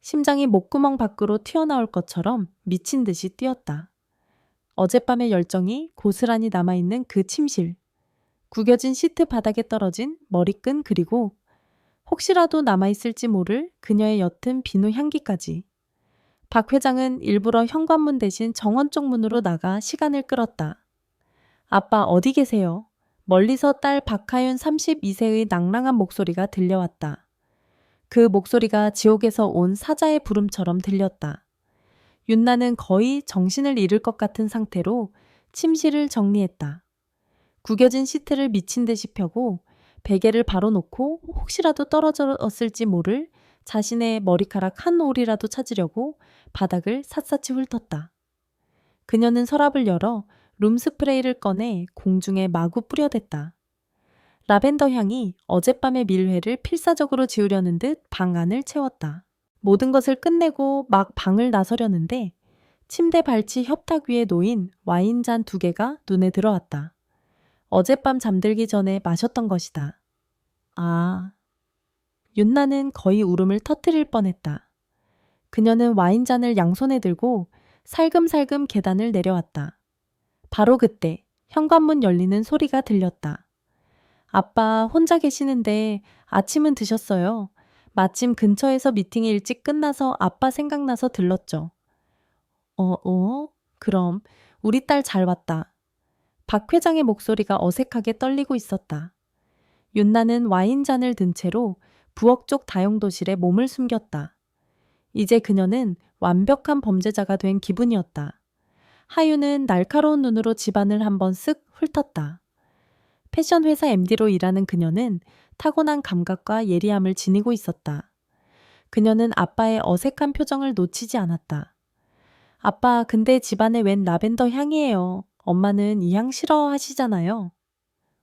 S1: 심장이 목구멍 밖으로 튀어나올 것처럼 미친 듯이 뛰었다. 어젯밤의 열정이 고스란히 남아있는 그 침실, 구겨진 시트 바닥에 떨어진 머리끈 그리고 혹시라도 남아있을지 모를 그녀의 옅은 비누 향기까지. 박 회장은 일부러 현관문 대신 정원 쪽 문으로 나가 시간을 끌었다. 아빠 어디 계세요? 멀리서 딸 박하윤 32세의 낭랑한 목소리가 들려왔다. 그 목소리가 지옥에서 온 사자의 부름처럼 들렸다. 윤나는 거의 정신을 잃을 것 같은 상태로 침실을 정리했다. 구겨진 시트를 미친 듯이 펴고 베개를 바로 놓고 혹시라도 떨어졌을지 모를 자신의 머리카락 한 올이라도 찾으려고 바닥을 샅샅이 훑었다. 그녀는 서랍을 열어 룸스프레이를 꺼내 공중에 마구 뿌려댔다. 라벤더 향이 어젯밤의 밀회를 필사적으로 지우려는 듯 방 안을 채웠다. 모든 것을 끝내고 막 방을 나서려는데 침대 발치 협탁 위에 놓인 와인잔 2개가 눈에 들어왔다. 어젯밤 잠들기 전에 마셨던 것이다. 아, 윤나는 거의 울음을 터뜨릴 뻔했다. 그녀는 와인잔을 양손에 들고 살금살금 계단을 내려왔다. 바로 그때 현관문 열리는 소리가 들렸다. 아빠 혼자 계시는데 아침은 드셨어요. 마침 근처에서 미팅이 일찍 끝나서 아빠 생각나서 들렀죠. 그럼 우리 딸 잘 왔다. 박 회장의 목소리가 어색하게 떨리고 있었다. 윤나는 와인잔을 든 채로 부엌 쪽 다용도실에 몸을 숨겼다. 이제 그녀는 완벽한 범죄자가 된 기분이었다. 하윤은 날카로운 눈으로 집안을 한번 쓱 훑었다. 패션 회사 MD로 일하는 그녀는 타고난 감각과 예리함을 지니고 있었다. 그녀는 아빠의 어색한 표정을 놓치지 않았다. 아빠, 근데 집안에 웬 라벤더 향이에요. 엄마는 이 향 싫어하시잖아요.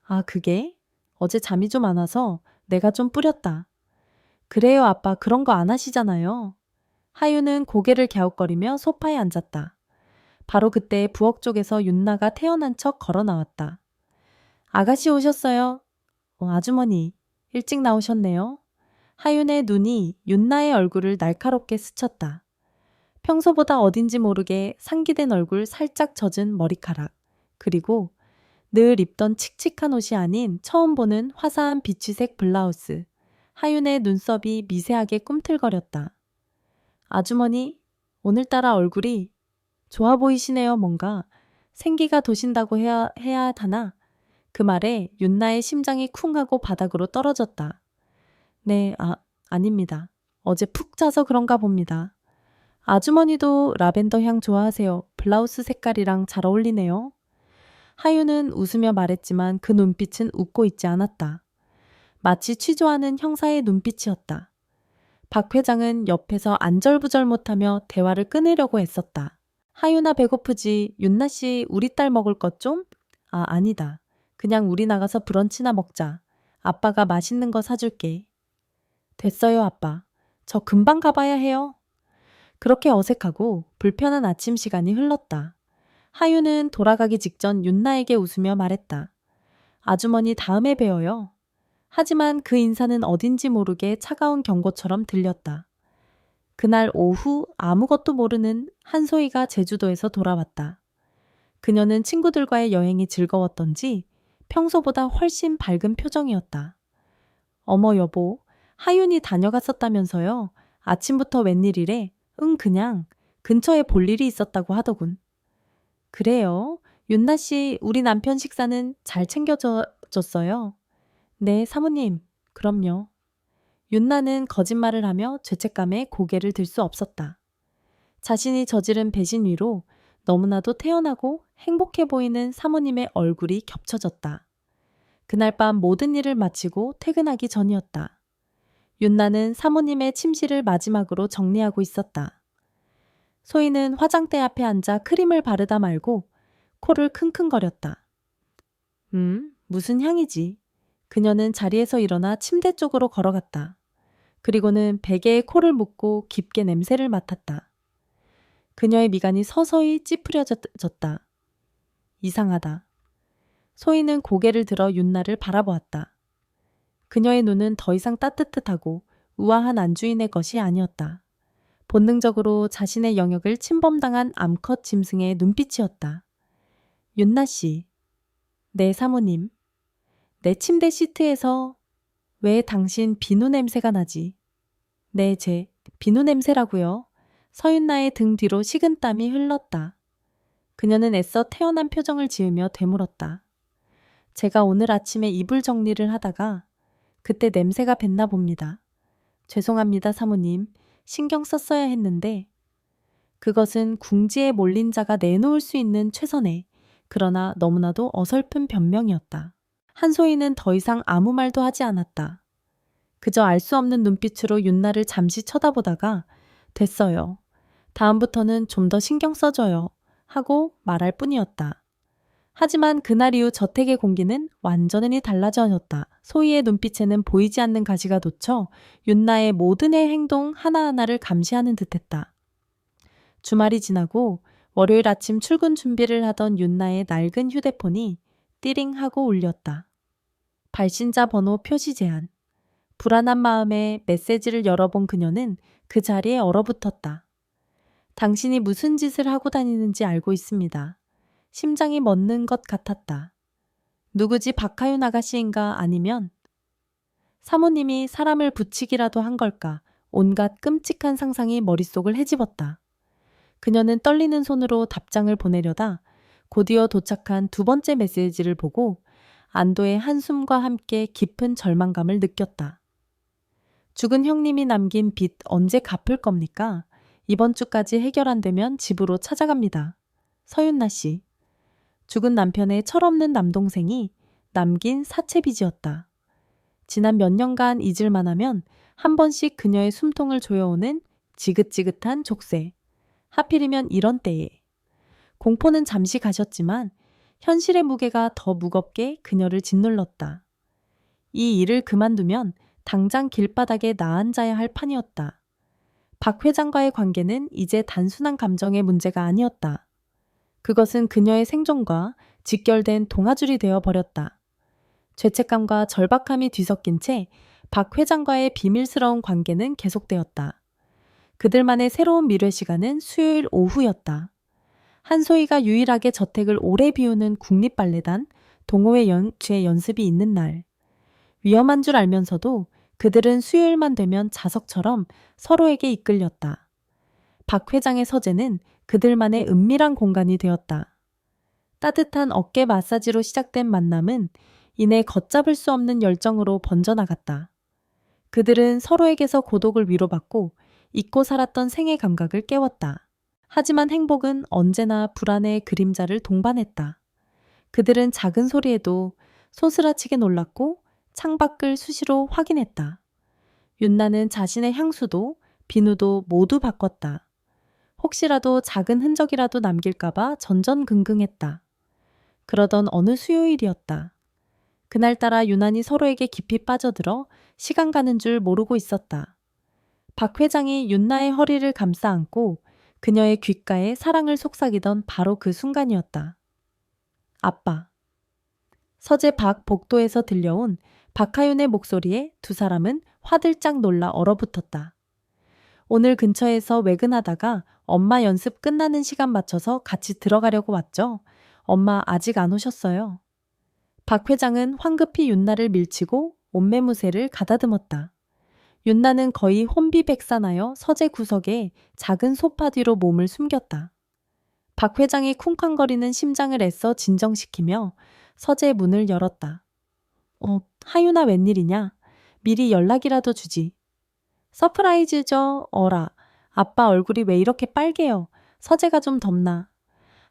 S1: 아, 그게? 어제 잠이 좀 안 와서 내가 좀 뿌렸다. 그래요, 아빠. 그런 거 안 하시잖아요. 하윤은 고개를 갸웃거리며 소파에 앉았다. 바로 그때 부엌 쪽에서 윤나가 태어난 척 걸어 나왔다. 아가씨 오셨어요. 아주머니, 일찍 나오셨네요. 하윤의 눈이 윤나의 얼굴을 날카롭게 스쳤다. 평소보다 어딘지 모르게 상기된 얼굴 살짝 젖은 머리카락, 그리고 늘 입던 칙칙한 옷이 아닌 처음 보는 화사한 비치색 블라우스. 하윤의 눈썹이 미세하게 꿈틀거렸다. 아주머니, 오늘따라 얼굴이 좋아 보이시네요. 뭔가 생기가 도신다고 해야 하나? 그 말에 윤나의 심장이 쿵 하고 바닥으로 떨어졌다. 네, 아닙니다. 어제 푹 자서 그런가 봅니다. 아주머니도 라벤더 향 좋아하세요. 블라우스 색깔이랑 잘 어울리네요. 하윤은 웃으며 말했지만 그 눈빛은 웃고 있지 않았다. 마치 취조하는 형사의 눈빛이었다. 박 회장은 옆에서 안절부절 못하며 대화를 끊으려고 애썼다. 하윤아 배고프지? 윤나 씨 우리 딸 먹을 것 좀? 아니다. 그냥 우리 나가서 브런치나 먹자. 아빠가 맛있는 거 사줄게. 됐어요, 아빠. 저 금방 가봐야 해요. 그렇게 어색하고 불편한 아침 시간이 흘렀다. 하윤은 돌아가기 직전 윤나에게 웃으며 말했다. 아주머니 다음에 봬요. 하지만 그 인사는 어딘지 모르게 차가운 경고처럼 들렸다. 그날 오후 아무것도 모르는 한소희가 제주도에서 돌아왔다. 그녀는 친구들과의 여행이 즐거웠던지 평소보다 훨씬 밝은 표정이었다. 어머 여보, 하윤이 다녀갔었다면서요? 아침부터 웬일이래? 그냥 근처에 볼 일이 있었다고 하더군. 그래요? 윤나 씨, 우리 남편 식사는 잘 챙겨줬어요? 네, 사모님. 그럼요. 윤나는 거짓말을 하며 죄책감에 고개를 들 수 없었다. 자신이 저지른 배신 위로 너무나도 태연하고 행복해 보이는 사모님의 얼굴이 겹쳐졌다. 그날 밤 모든 일을 마치고 퇴근하기 전이었다. 윤나는 사모님의 침실을 마지막으로 정리하고 있었다. 소희는 화장대 앞에 앉아 크림을 바르다 말고 코를 킁킁거렸다. 무슨 향이지? 그녀는 자리에서 일어나 침대 쪽으로 걸어갔다. 그리고는 베개에 코를 묶고 깊게 냄새를 맡았다. 그녀의 미간이 서서히 찌푸려졌다. 이상하다. 소희는 고개를 들어 윤나를 바라보았다. 그녀의 눈은 더 이상 따뜻하고 우아한 안주인의 것이 아니었다. 본능적으로 자신의 영역을 침범당한 암컷 짐승의 눈빛이었다. 윤나 씨. 네, 사모님. 내 침대 시트에서 왜 당신 비누 냄새가 나지? 네, 제 비누 냄새라고요. 서윤나의 등 뒤로 식은땀이 흘렀다. 그녀는 애써 태연한 표정을 지으며 되물었다. 제가 오늘 아침에 이불 정리를 하다가 그때 냄새가 뱄나 봅니다. 죄송합니다, 사모님. 신경 썼어야 했는데. 그것은 궁지에 몰린 자가 내놓을 수 있는 최선의, 그러나 너무나도 어설픈 변명이었다. 한소희는 더 이상 아무 말도 하지 않았다. 그저 알 수 없는 눈빛으로 윤나를 잠시 쳐다보다가 됐어요. 다음부터는 좀 더 신경 써줘요. 하고 말할 뿐이었다. 하지만 그날 이후 저택의 공기는 완전히 달라졌다. 소희의 눈빛에는 보이지 않는 가시가 돋쳐 윤나의 모든 행동 하나하나를 감시하는 듯했다. 주말이 지나고 월요일 아침 출근 준비를 하던 윤나의 낡은 휴대폰이 띠링 하고 울렸다. 발신자 번호 표시 제한. 불안한 마음에 메시지를 열어본 그녀는 그 자리에 얼어붙었다. 당신이 무슨 짓을 하고 다니는지 알고 있습니다. 심장이 멎는 것 같았다. 누구지, 박하윤 아가씨인가, 아니면 사모님이 사람을 붙이기라도 한 걸까? 온갖 끔찍한 상상이 머릿속을 헤집었다. 그녀는 떨리는 손으로 답장을 보내려다 곧이어 도착한 두 번째 메시지를 보고 안도의 한숨과 함께 깊은 절망감을 느꼈다. 죽은 형님이 남긴 빚 언제 갚을 겁니까? 이번 주까지 해결 안 되면 집으로 찾아갑니다. 서윤나 씨. 죽은 남편의 철없는 남동생이 남긴 사채빚이었다. 지난 몇 년간 잊을만 하면 한 번씩 그녀의 숨통을 조여오는 지긋지긋한 족쇄. 하필이면 이런 때에. 공포는 잠시 가셨지만 현실의 무게가 더 무겁게 그녀를 짓눌렀다. 이 일을 그만두면 당장 길바닥에 나앉아야 할 판이었다. 박 회장과의 관계는 이제 단순한 감정의 문제가 아니었다. 그것은 그녀의 생존과 직결된 동아줄이 되어 버렸다. 죄책감과 절박함이 뒤섞인 채 박 회장과의 비밀스러운 관계는 계속되었다. 그들만의 새로운 미래 시간은 수요일 오후였다. 한소희가 유일하게 저택을 오래 비우는 국립발레단 동호회 연습이 있는 날. 위험한 줄 알면서도 그들은 수요일만 되면 자석처럼 서로에게 이끌렸다. 박 회장의 서재는 그들만의 은밀한 공간이 되었다. 따뜻한 어깨 마사지로 시작된 만남은 이내 걷잡을 수 없는 열정으로 번져나갔다. 그들은 서로에게서 고독을 위로받고 잊고 살았던 생애 감각을 깨웠다. 하지만 행복은 언제나 불안의 그림자를 동반했다. 그들은 작은 소리에도 소스라치게 놀랐고 창밖을 수시로 확인했다. 윤나는 자신의 향수도 비누도 모두 바꿨다. 혹시라도 작은 흔적이라도 남길까봐 전전긍긍했다. 그러던 어느 수요일이었다. 그날따라 유난히 서로에게 깊이 빠져들어 시간 가는 줄 모르고 있었다. 박 회장이 윤나의 허리를 감싸 안고 그녀의 귓가에 사랑을 속삭이던 바로 그 순간이었다. 아빠. 서재 밖 복도에서 들려온 박하윤의 목소리에 두 사람은 화들짝 놀라 얼어붙었다. 오늘 근처에서 외근하다가 엄마 연습 끝나는 시간 맞춰서 같이 들어가려고 왔죠. 엄마 아직 안 오셨어요. 박 회장은 황급히 윤나를 밀치고 옷매무새를 가다듬었다. 윤나는 거의 혼비백산하여 서재 구석에 작은 소파 뒤로 몸을 숨겼다. 박 회장이 쿵쾅거리는 심장을 애써 진정시키며 서재 문을 열었다. 하윤아 웬일이냐? 미리 연락이라도 주지. 서프라이즈죠, 어라. 아빠 얼굴이 왜 이렇게 빨개요? 서재가 좀 덥나?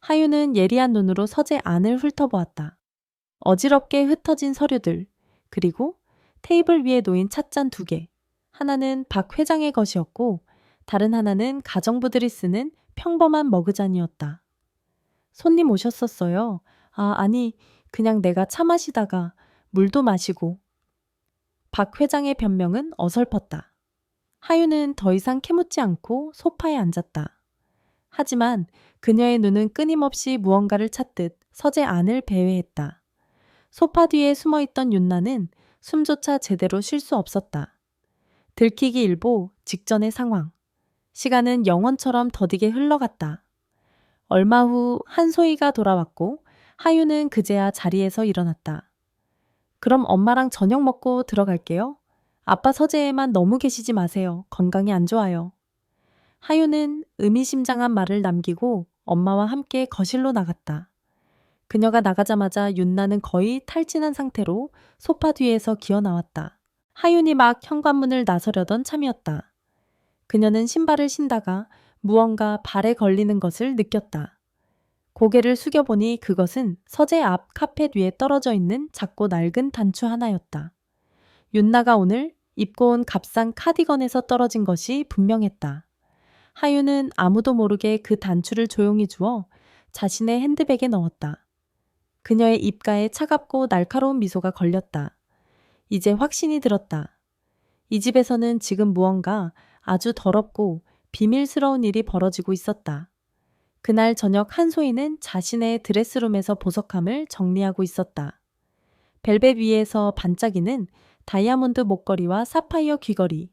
S1: 하윤은 예리한 눈으로 서재 안을 훑어보았다. 어지럽게 흩어진 서류들, 그리고 테이블 위에 놓인 찻잔 2개. 하나는 박 회장의 것이었고 다른 하나는 가정부들이 쓰는 평범한 머그잔이었다. 손님 오셨었어요. 아니, 그냥 내가 차 마시다가 물도 마시고. 박 회장의 변명은 어설펐다. 하유는 더 이상 캐묻지 않고 소파에 앉았다. 하지만 그녀의 눈은 끊임없이 무언가를 찾듯 서재 안을 배회했다. 소파 뒤에 숨어있던 윤나는 숨조차 제대로 쉴 수 없었다. 들키기 일보 직전의 상황. 시간은 영원처럼 더디게 흘러갔다. 얼마 후 한소희가 돌아왔고 하유는 그제야 자리에서 일어났다. 그럼 엄마랑 저녁 먹고 들어갈게요. 아빠 서재에만 너무 계시지 마세요. 건강이 안 좋아요. 하유는 의미심장한 말을 남기고 엄마와 함께 거실로 나갔다. 그녀가 나가자마자 윤나는 거의 탈진한 상태로 소파 뒤에서 기어 나왔다. 하윤이 막 현관문을 나서려던 참이었다. 그녀는 신발을 신다가 무언가 발에 걸리는 것을 느꼈다. 고개를 숙여보니 그것은 서재 앞 카펫 위에 떨어져 있는 작고 낡은 단추 하나였다. 윤나가 오늘 입고 온 값싼 카디건에서 떨어진 것이 분명했다. 하유는 아무도 모르게 그 단추를 조용히 주워 자신의 핸드백에 넣었다. 그녀의 입가에 차갑고 날카로운 미소가 걸렸다. 이제 확신이 들었다. 이 집에서는 지금 무언가 아주 더럽고 비밀스러운 일이 벌어지고 있었다. 그날 저녁 한소희는 자신의 드레스룸에서 보석함을 정리하고 있었다. 벨벳 위에서 반짝이는 다이아몬드 목걸이와 사파이어 귀걸이.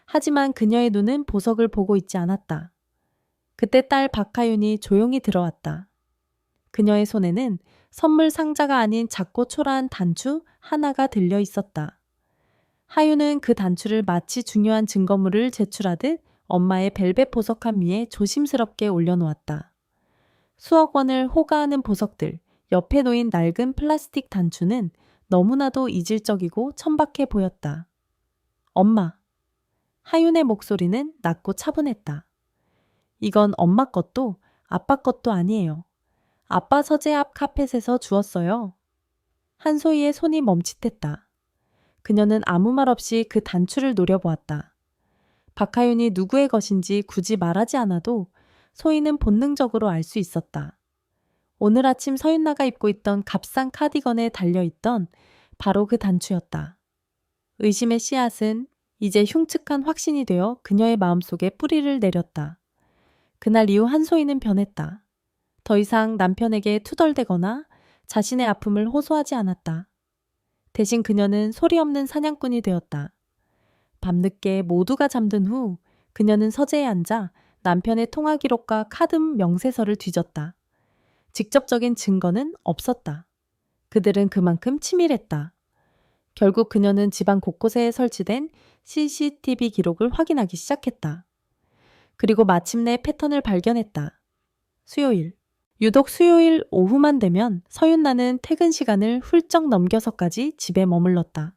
S1: 하지만 그녀의 눈은 보석을 보고 있지 않았다. 그때 딸 박하윤이 조용히 들어왔다. 그녀의 손에는 선물 상자가 아닌 작고 초라한 단추 하나가 들려 있었다. 하윤은 그 단추를 마치 중요한 증거물을 제출하듯 엄마의 벨벳 보석함 위에 조심스럽게 올려놓았다. 수억 원을 호가하는 보석들, 옆에 놓인 낡은 플라스틱 단추는 너무나도 이질적이고 천박해 보였다. 엄마. 하윤의 목소리는 낮고 차분했다. 이건 엄마 것도 아빠 것도 아니에요. 아빠 서재 앞 카펫에서 주웠어요. 한소희의 손이 멈칫했다. 그녀는 아무 말 없이 그 단추를 노려보았다. 박하윤이 누구의 것인지 굳이 말하지 않아도 소희는 본능적으로 알 수 있었다. 오늘 아침 서윤나가 입고 있던 값싼 카디건에 달려있던 바로 그 단추였다. 의심의 씨앗은 이제 흉측한 확신이 되어 그녀의 마음속에 뿌리를 내렸다. 그날 이후 한소희는 변했다. 더 이상 남편에게 투덜대거나 자신의 아픔을 호소하지 않았다. 대신 그녀는 소리 없는 사냥꾼이 되었다. 밤늦게 모두가 잠든 후 그녀는 서재에 앉아 남편의 통화 기록과 카드 명세서를 뒤졌다. 직접적인 증거는 없었다. 그들은 그만큼 치밀했다. 결국 그녀는 집안 곳곳에 설치된 CCTV 기록을 확인하기 시작했다. 그리고 마침내 패턴을 발견했다. 수요일. 유독 수요일 오후만 되면 서윤나는 퇴근 시간을 훌쩍 넘겨서까지 집에 머물렀다.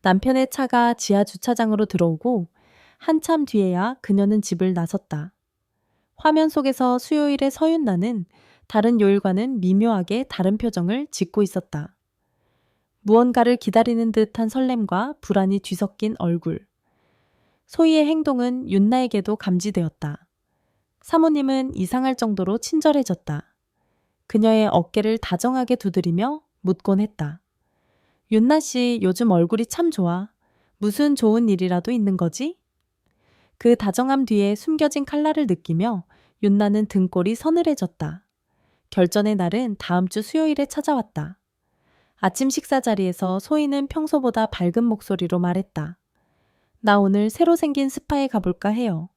S1: 남편의 차가 지하 주차장으로 들어오고 한참 뒤에야 그녀는 집을 나섰다. 화면 속에서 수요일의 서윤나는 다른 요일과는 미묘하게 다른 표정을 짓고 있었다. 무언가를 기다리는 듯한 설렘과 불안이 뒤섞인 얼굴. 소희의 행동은 윤나에게도 감지되었다. 사모님은 이상할 정도로 친절해졌다. 그녀의 어깨를 다정하게 두드리며 묻곤 했다. 윤나 씨 요즘 얼굴이 참 좋아. 무슨 좋은 일이라도 있는 거지? 그 다정함 뒤에 숨겨진 칼날을 느끼며 윤나는 등골이 서늘해졌다. 결전의 날은 다음 주 수요일에 찾아왔다. 아침 식사 자리에서 소희는 평소보다 밝은 목소리로 말했다. 나 오늘 새로 생긴 스파에 가볼까 해요.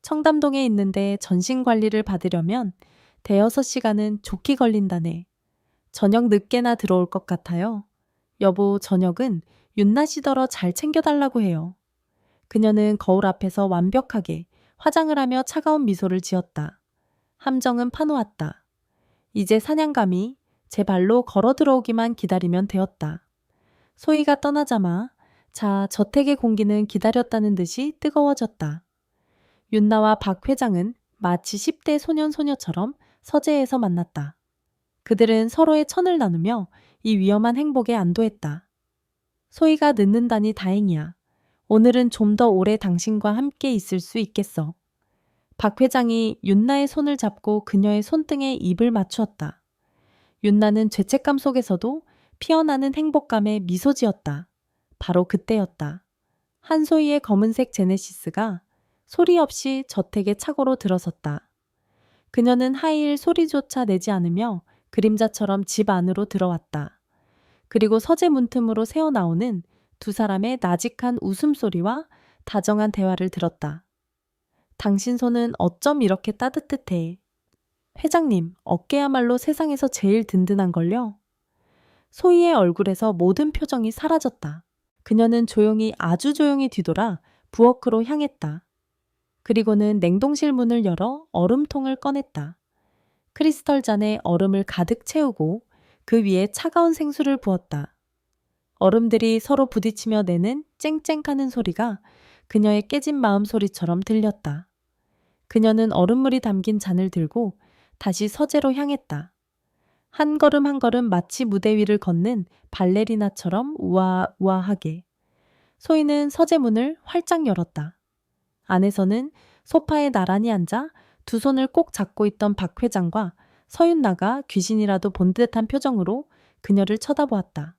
S1: 청담동에 있는데 전신 관리를 받으려면 대여섯 시간은 좋게 걸린다네. 저녁 늦게나 들어올 것 같아요. 여보, 저녁은 윤나 씨더러 잘 챙겨달라고 해요. 그녀는 거울 앞에서 완벽하게 화장을 하며 차가운 미소를 지었다. 함정은 파놓았다. 이제 사냥감이 제 발로 걸어 들어오기만 기다리면 되었다. 소희가 떠나자마 자, 저택의 공기는 기다렸다는 듯이 뜨거워졌다. 윤나와 박 회장은 마치 10대 소년 소녀처럼 서재에서 만났다. 그들은 서로의 천을 나누며 이 위험한 행복에 안도했다. 소희가 늦는다니 다행이야. 오늘은 좀 더 오래 당신과 함께 있을 수 있겠어. 박 회장이 윤나의 손을 잡고 그녀의 손등에 입을 맞추었다. 윤나는 죄책감 속에서도 피어나는 행복감에 미소 지었다. 바로 그때였다. 한소희의 검은색 제네시스가 소리 없이 저택의 차고로 들어섰다. 그녀는 하이힐 소리조차 내지 않으며 그림자처럼 집 안으로 들어왔다. 그리고 서재 문틈으로 새어나오는 두 사람의 나직한 웃음소리와 다정한 대화를 들었다. 당신 손은 어쩜 이렇게 따뜻해? 회장님, 어깨야말로 세상에서 제일 든든한걸요? 소희의 얼굴에서 모든 표정이 사라졌다. 그녀는 조용히 아주 조용히 뒤돌아 부엌으로 향했다. 그리고는 냉동실 문을 열어 얼음통을 꺼냈다. 크리스털 잔에 얼음을 가득 채우고 그 위에 차가운 생수를 부었다. 얼음들이 서로 부딪히며 내는 쨍쨍하는 소리가 그녀의 깨진 마음 소리처럼 들렸다. 그녀는 얼음물이 담긴 잔을 들고 다시 서재로 향했다. 한 걸음 한 걸음 마치 무대 위를 걷는 발레리나처럼 우아우아하게. 소희는 서재 문을 활짝 열었다. 안에서는 소파에 나란히 앉아 두 손을 꼭 잡고 있던 박 회장과 서윤나가 귀신이라도 본 듯한 표정으로 그녀를 쳐다보았다.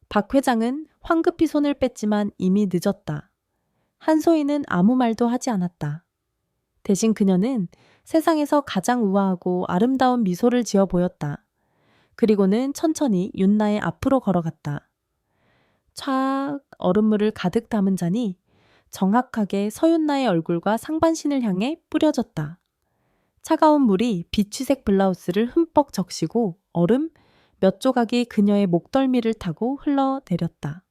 S1: 박 회장은 황급히 손을 뺐지만 이미 늦었다. 한소희는 아무 말도 하지 않았다. 대신 그녀는 세상에서 가장 우아하고 아름다운 미소를 지어 보였다. 그리고는 천천히 윤나의 앞으로 걸어갔다. 촥 얼음물을 가득 담은 잔이 정확하게 서윤나의 얼굴과 상반신을 향해 뿌려졌다. 차가운 물이 비취색 블라우스를 흠뻑 적시고 얼음 몇 조각이 그녀의 목덜미를 타고 흘러내렸다.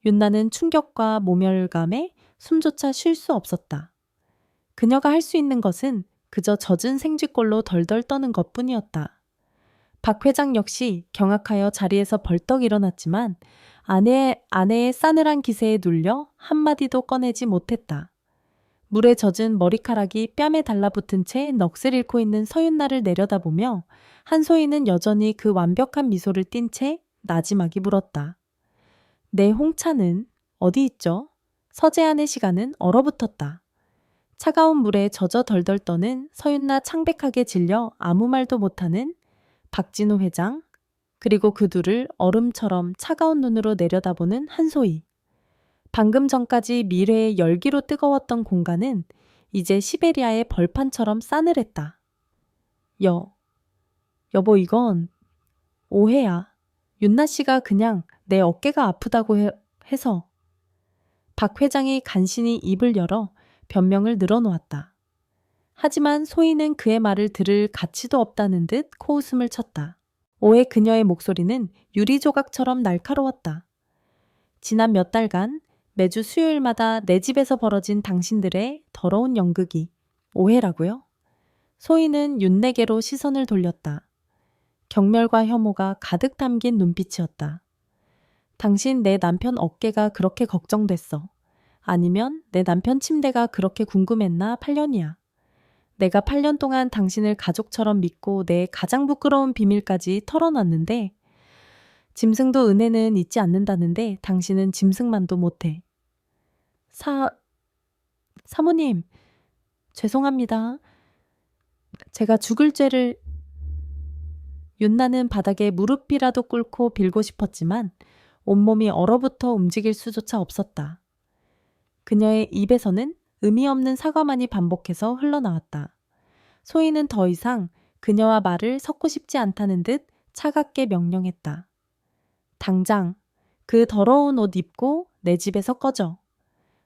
S1: 윤나는 충격과 모멸감에 숨조차 쉴 수 없었다. 그녀가 할 수 있는 것은 그저 젖은 생쥐꼴로 덜덜 떠는 것뿐이었다. 박 회장 역시 경악하여 자리에서 벌떡 일어났지만 아내의 싸늘한 기세에 눌려 한마디도 꺼내지 못했다. 물에 젖은 머리카락이 뺨에 달라붙은 채 넋을 잃고 있는 서윤나를 내려다보며 한소희는 여전히 그 완벽한 미소를 띤 채 나지막이 물었다. 내 홍차는 어디 있죠? 서재 안의 시간은 얼어붙었다. 차가운 물에 젖어 덜덜 떠는 서윤나 창백하게 질려 아무 말도 못하는 박진우 회장, 그리고 그 둘을 얼음처럼 차가운 눈으로 내려다보는 한소희. 방금 전까지 미래의 열기로 뜨거웠던 공간은 이제 시베리아의 벌판처럼 싸늘했다. 여보 이건 오해야. 윤나 씨가 그냥 내 어깨가 아프다고 해서. 박 회장이 간신히 입을 열어 변명을 늘어놓았다. 하지만 소희는 그의 말을 들을 가치도 없다는 듯 코웃음을 쳤다. 오해 그녀의 목소리는 유리조각처럼 날카로웠다. 지난 몇 달간 매주 수요일마다 내 집에서 벌어진 당신들의 더러운 연극이 오해라고요? 소희는 윤내게로 시선을 돌렸다. 경멸과 혐오가 가득 담긴 눈빛이었다. 당신 내 남편 어깨가 그렇게 걱정됐어. 아니면 내 남편 침대가 그렇게 궁금했나 8년이야. 내가 8년 동안 당신을 가족처럼 믿고 내 가장 부끄러운 비밀까지 털어놨는데 짐승도 은혜는 잊지 않는다는데 당신은 짐승만도 못해. 사모님, 죄송합니다. 제가 죽을 죄를... 윤나는 바닥에 무릎이라도 꿇고 빌고 싶었지만 온몸이 얼어붙어 움직일 수조차 없었다. 그녀의 입에서는 의미 없는 사과만이 반복해서 흘러나왔다. 소희는 더 이상 그녀와 말을 섞고 싶지 않다는 듯 차갑게 명령했다. 당장 그 더러운 옷 입고 내 집에서 꺼져.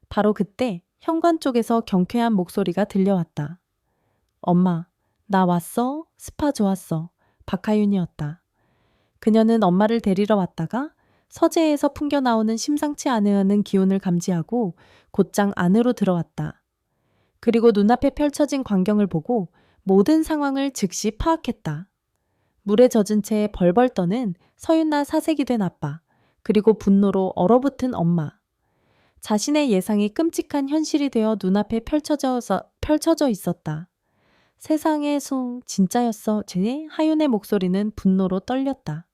S1: 바로 그때 현관 쪽에서 경쾌한 목소리가 들려왔다. 엄마, 나 왔어. 스파 좋았어. 박하윤이었다. 그녀는 엄마를 데리러 왔다가 서재에서 풍겨나오는 심상치 않은 기운을 감지하고 곧장 안으로 들어왔다. 그리고 눈앞에 펼쳐진 광경을 보고 모든 상황을 즉시 파악했다. 물에 젖은 채 벌벌 떠는 서윤나 사색이 된 아빠, 그리고 분노로 얼어붙은 엄마. 자신의 예상이 끔찍한 현실이 되어 눈앞에 펼쳐져 있었다. 세상의 진짜였어. 제 하윤의 목소리는 분노로 떨렸다.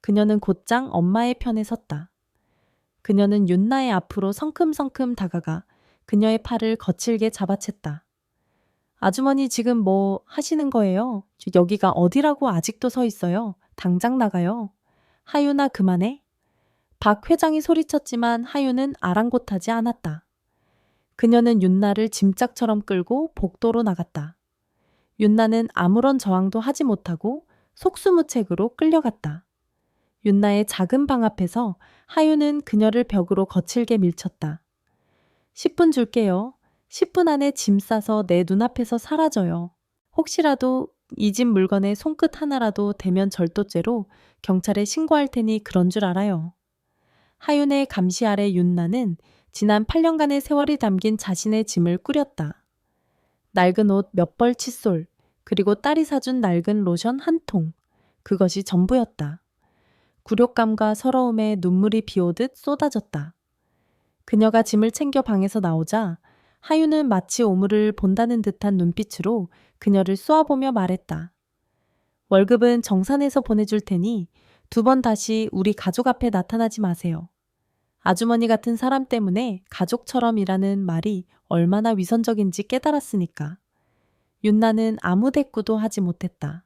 S1: 그녀는 곧장 엄마의 편에 섰다. 그녀는 윤나의 앞으로 성큼성큼 다가가 그녀의 팔을 거칠게 잡아챘다. 아주머니 지금 뭐 하시는 거예요? 여기가 어디라고 아직도 서 있어요? 당장 나가요. 하윤아 그만해. 박 회장이 소리쳤지만 하윤은 아랑곳하지 않았다. 그녀는 윤나를 짐짝처럼 끌고 복도로 나갔다. 윤나는 아무런 저항도 하지 못하고 속수무책으로 끌려갔다. 윤나의 작은 방 앞에서 하윤은 그녀를 벽으로 거칠게 밀쳤다. 10분 줄게요. 10분 안에 짐 싸서 내 눈앞에서 사라져요. 혹시라도 이 집 물건에 손끝 하나라도 대면 절도죄로 경찰에 신고할 테니 그런 줄 알아요. 하윤의 감시 아래 윤나는 지난 8년간의 세월이 담긴 자신의 짐을 꾸렸다. 낡은 옷 몇 벌 칫솔, 그리고 딸이 사준 낡은 로션 한 통. 그것이 전부였다. 굴욕감과 서러움에 눈물이 비오듯 쏟아졌다. 그녀가 짐을 챙겨 방에서 나오자 하윤은 마치 오물을 본다는 듯한 눈빛으로 그녀를 쏘아보며 말했다. 월급은 정산해서 보내줄 테니 2번 다시 우리 가족 앞에 나타나지 마세요. 아주머니 같은 사람 때문에 가족처럼이라는 말이 얼마나 위선적인지 깨달았으니까. 윤나는 아무 대꾸도 하지 못했다.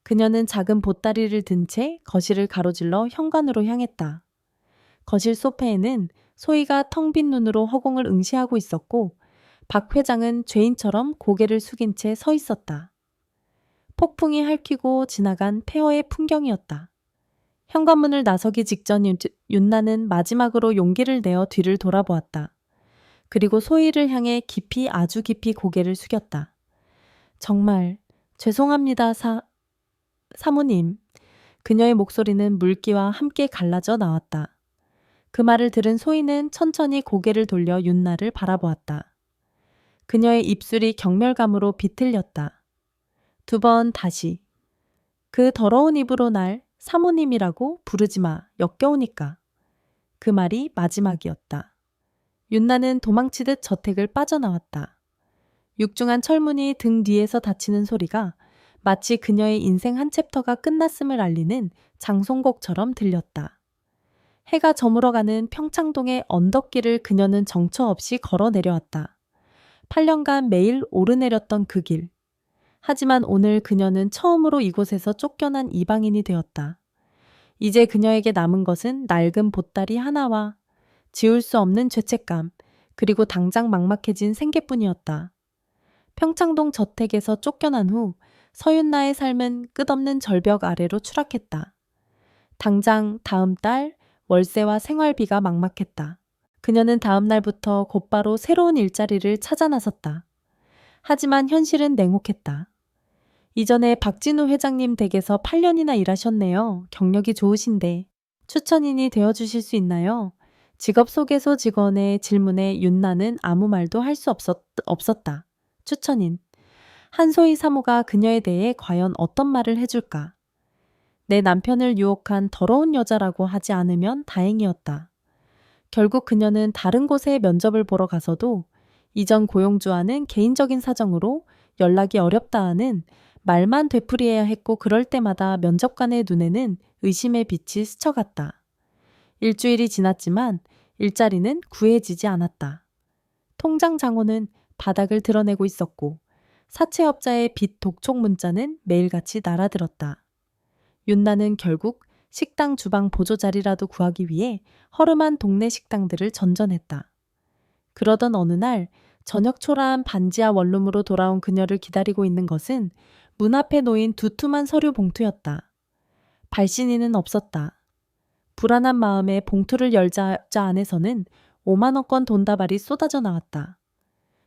S1: 그녀는 작은 보따리를 든 채 거실을 가로질러 현관으로 향했다. 거실 소파에는 소희가 텅 빈 눈으로 허공을 응시하고 있었고 박 회장은 죄인처럼 고개를 숙인 채 서 있었다. 폭풍이 핥히고 지나간 폐허의 풍경이었다. 현관문을 나서기 직전 윤나는 마지막으로 용기를 내어 뒤를 돌아보았다. 그리고 소희를 향해 깊이 아주 깊이 고개를 숙였다. 정말 죄송합니다, 사모님. 그녀의 목소리는 물기와 함께 갈라져 나왔다. 그 말을 들은 소희는 천천히 고개를 돌려 윤나를 바라보았다. 그녀의 입술이 경멸감으로 비틀렸다. 2번 다시. 그 더러운 입으로 날 사모님이라고 부르지 마. 역겨우니까. 그 말이 마지막이었다. 윤나는 도망치듯 저택을 빠져나왔다. 육중한 철문이 등 뒤에서 닫히는 소리가 마치 그녀의 인생 한 챕터가 끝났음을 알리는 장송곡처럼 들렸다. 해가 저물어가는 평창동의 언덕길을 그녀는 정처 없이 걸어 내려왔다. 8년간 매일 오르내렸던 그 길. 하지만 오늘 그녀는 처음으로 이곳에서 쫓겨난 이방인이 되었다. 이제 그녀에게 남은 것은 낡은 보따리 하나와 지울 수 없는 죄책감, 그리고 당장 막막해진 생계뿐이었다. 평창동 저택에서 쫓겨난 후 서윤나의 삶은 끝없는 절벽 아래로 추락했다. 당장 다음 달 월세와 생활비가 막막했다. 그녀는 다음 날부터 곧바로 새로운 일자리를 찾아 나섰다. 하지만 현실은 냉혹했다. 이전에 박진우 회장님 댁에서 8년이나 일하셨네요. 경력이 좋으신데 추천인이 되어주실 수 있나요? 직업소개소 직원의 질문에 윤나는 아무 말도 할 수 없었다. 추천인. 한소희 사모가 그녀에 대해 과연 어떤 말을 해줄까? 내 남편을 유혹한 더러운 여자라고 하지 않으면 다행이었다. 결국 그녀는 다른 곳에 면접을 보러 가서도 이전 고용주와는 개인적인 사정으로 연락이 어렵다 하는 말만 되풀이해야 했고 그럴 때마다 면접관의 눈에는 의심의 빛이 스쳐갔다. 일주일이 지났지만 일자리는 구해지지 않았다. 통장 잔고는 바닥을 드러내고 있었고 사채업자의 빚 독촉 문자는 매일같이 날아들었다. 윤나는 결국 식당 주방 보조 자리라도 구하기 위해 허름한 동네 식당들을 전전했다. 그러던 어느 날 저녁 초라한 반지하 원룸으로 돌아온 그녀를 기다리고 있는 것은 문 앞에 놓인 두툼한 서류 봉투였다. 발신인은 없었다. 불안한 마음에 봉투를 열자 안에서는 5만 원권 돈다발이 쏟아져 나왔다.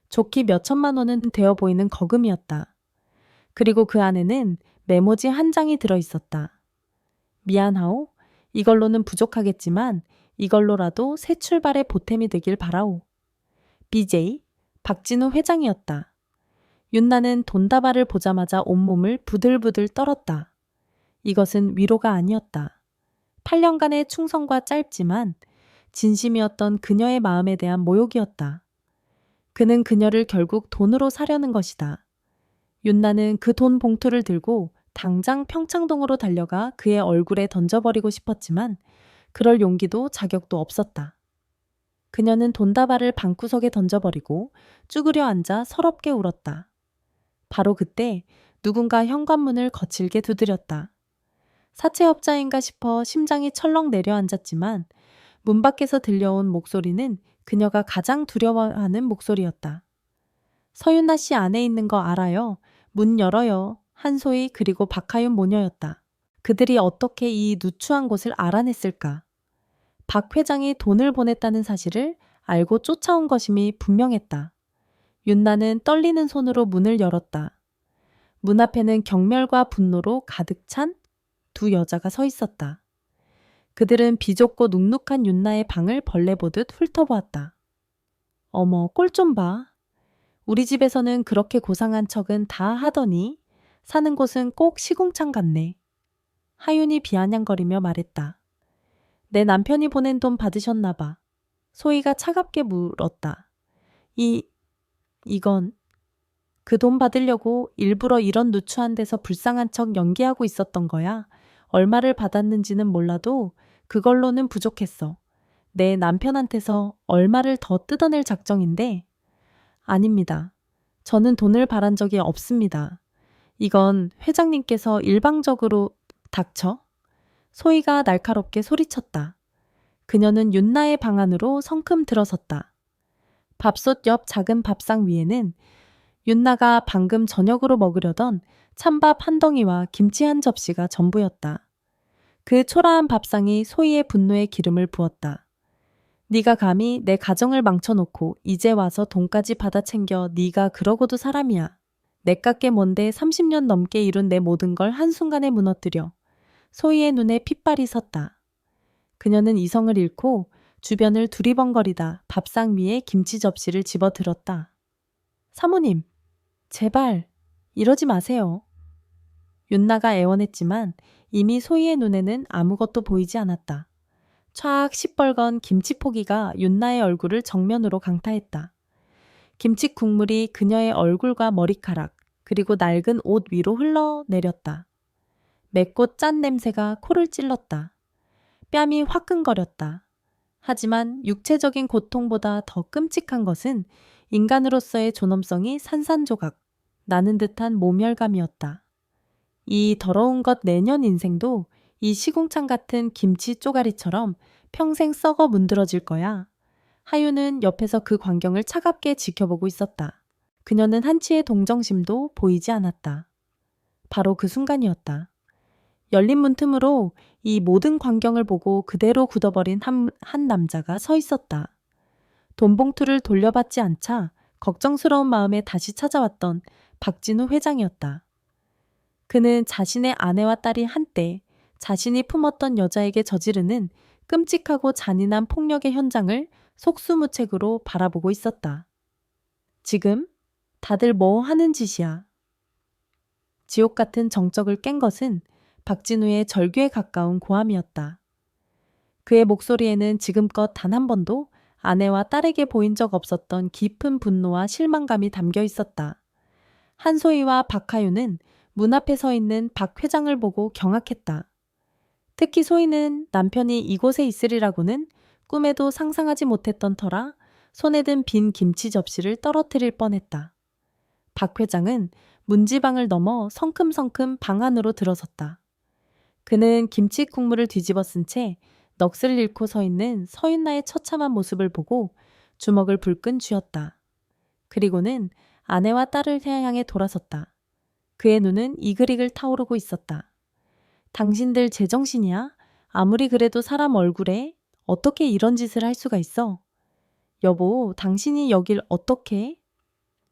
S1: 좋기 몇 천만 원은 되어 보이는 거금이었다. 그리고 그 안에는 메모지 한 장이 들어있었다. 미안하오. 이걸로는 부족하겠지만 이걸로라도 새 출발의 보탬이 되길 바라오. BJ 박진우 회장이었다. 윤나는 돈다발을 보자마자 온몸을 부들부들 떨었다. 이것은 위로가 아니었다. 8년간의 충성과 짧지만 진심이었던 그녀의 마음에 대한 모욕이었다. 그는 그녀를 결국 돈으로 사려는 것이다. 윤나는 그 돈 봉투를 들고 당장 평창동으로 달려가 그의 얼굴에 던져버리고 싶었지만 그럴 용기도 자격도 없었다. 그녀는 돈다발을 방구석에 던져버리고 쭈그려 앉아 서럽게 울었다. 바로 그때 누군가 현관문을 거칠게 두드렸다. 사채업자인가 싶어 심장이 철렁 내려앉았지만 문 밖에서 들려온 목소리는 그녀가 가장 두려워하는 목소리였다. 서윤아 씨 안에 있는 거 알아요. 문 열어요. 한소희 그리고 박하윤 모녀였다. 그들이 어떻게 이 누추한 곳을 알아냈을까? 박 회장이 돈을 보냈다는 사실을 알고 쫓아온 것임이 분명했다. 윤나는 떨리는 손으로 문을 열었다. 문 앞에는 경멸과 분노로 가득 찬 두 여자가 서 있었다. 그들은 비좁고 눅눅한 윤나의 방을 벌레 보듯 훑어보았다. 어머, 꼴 좀 봐. 우리 집에서는 그렇게 고상한 척은 다 하더니 사는 곳은 꼭 시궁창 같네. 하윤이 비아냥거리며 말했다. 내 남편이 보낸 돈 받으셨나 봐. 소희가 차갑게 물었다. 이건 그 돈 받으려고 일부러 이런 누추한 데서 불쌍한 척 연기하고 있었던 거야. 얼마를 받았는지는 몰라도 그걸로는 부족했어. 내 남편한테서 얼마를 더 뜯어낼 작정인데? 아닙니다. 저는 돈을 바란 적이 없습니다. 이건 회장님께서 일방적으로 닥쳐? 소희가 날카롭게 소리쳤다. 그녀는 윤나의 방 안으로 성큼 들어섰다. 밥솥 옆 작은 밥상 위에는 윤나가 방금 저녁으로 먹으려던 찬밥 한 덩이와 김치 한 접시가 전부였다. 그 초라한 밥상이 소희의 분노에 기름을 부었다. 네가 감히 내 가정을 망쳐놓고 이제 와서 돈까지 받아 챙겨 네가 그러고도 사람이야. 내깎게 뭔데 30년 넘게 이룬 내 모든 걸 한순간에 무너뜨려. 소희의 눈에 핏발이 섰다. 그녀는 이성을 잃고 주변을 두리번거리다 밥상 위에 김치 접시를 집어들었다. 사모님, 제발 이러지 마세요. 윤나가 애원했지만 이미 소희의 눈에는 아무것도 보이지 않았다. 촥 시뻘건 김치 포기가 윤나의 얼굴을 정면으로 강타했다. 김치 국물이 그녀의 얼굴과 머리카락 그리고 낡은 옷 위로 흘러내렸다. 맵고 짠 냄새가 코를 찔렀다. 뺨이 화끈거렸다. 하지만 육체적인 고통보다 더 끔찍한 것은 인간으로서의 존엄성이 산산조각 나는 듯한 모멸감이었다. 이 더러운 것 내년 인생도 이 시궁창 같은 김치 쪼가리처럼 평생 썩어 문드러질 거야. 하윤은 옆에서 그 광경을 차갑게 지켜보고 있었다. 그녀는 한치의 동정심도 보이지 않았다. 바로 그 순간이었다. 열린 문틈으로 이 모든 광경을 보고 그대로 굳어버린 한 남자가 서 있었다. 돈봉투를 돌려받지 않자 걱정스러운 마음에 다시 찾아왔던 박진우 회장이었다. 그는 자신의 아내와 딸이 한때 자신이 품었던 여자에게 저지르는 끔찍하고 잔인한 폭력의 현장을 속수무책으로 바라보고 있었다. 지금 다들 뭐 하는 짓이야? 지옥 같은 정적을 깬 것은 박진우의 절규에 가까운 고함이었다. 그의 목소리에는 지금껏 단 한 번도 아내와 딸에게 보인 적 없었던 깊은 분노와 실망감이 담겨 있었다. 한소희와 박하윤은 문 앞에 서 있는 박 회장을 보고 경악했다. 특히 소희는 남편이 이곳에 있으리라고는 꿈에도 상상하지 못했던 터라 손에 든 빈 김치 접시를 떨어뜨릴 뻔했다. 박 회장은 문지방을 넘어 성큼성큼 방 안으로 들어섰다. 그는 김치 국물을 뒤집어 쓴 채 넋을 잃고 서 있는 서윤나의 처참한 모습을 보고 주먹을 불끈 쥐었다. 그리고는 아내와 딸을 향해 돌아섰다. 그의 눈은 이글이글 타오르고 있었다. 당신들 제정신이야? 아무리 그래도 사람 얼굴에 어떻게 이런 짓을 할 수가 있어? 여보, 당신이 여길 어떻게?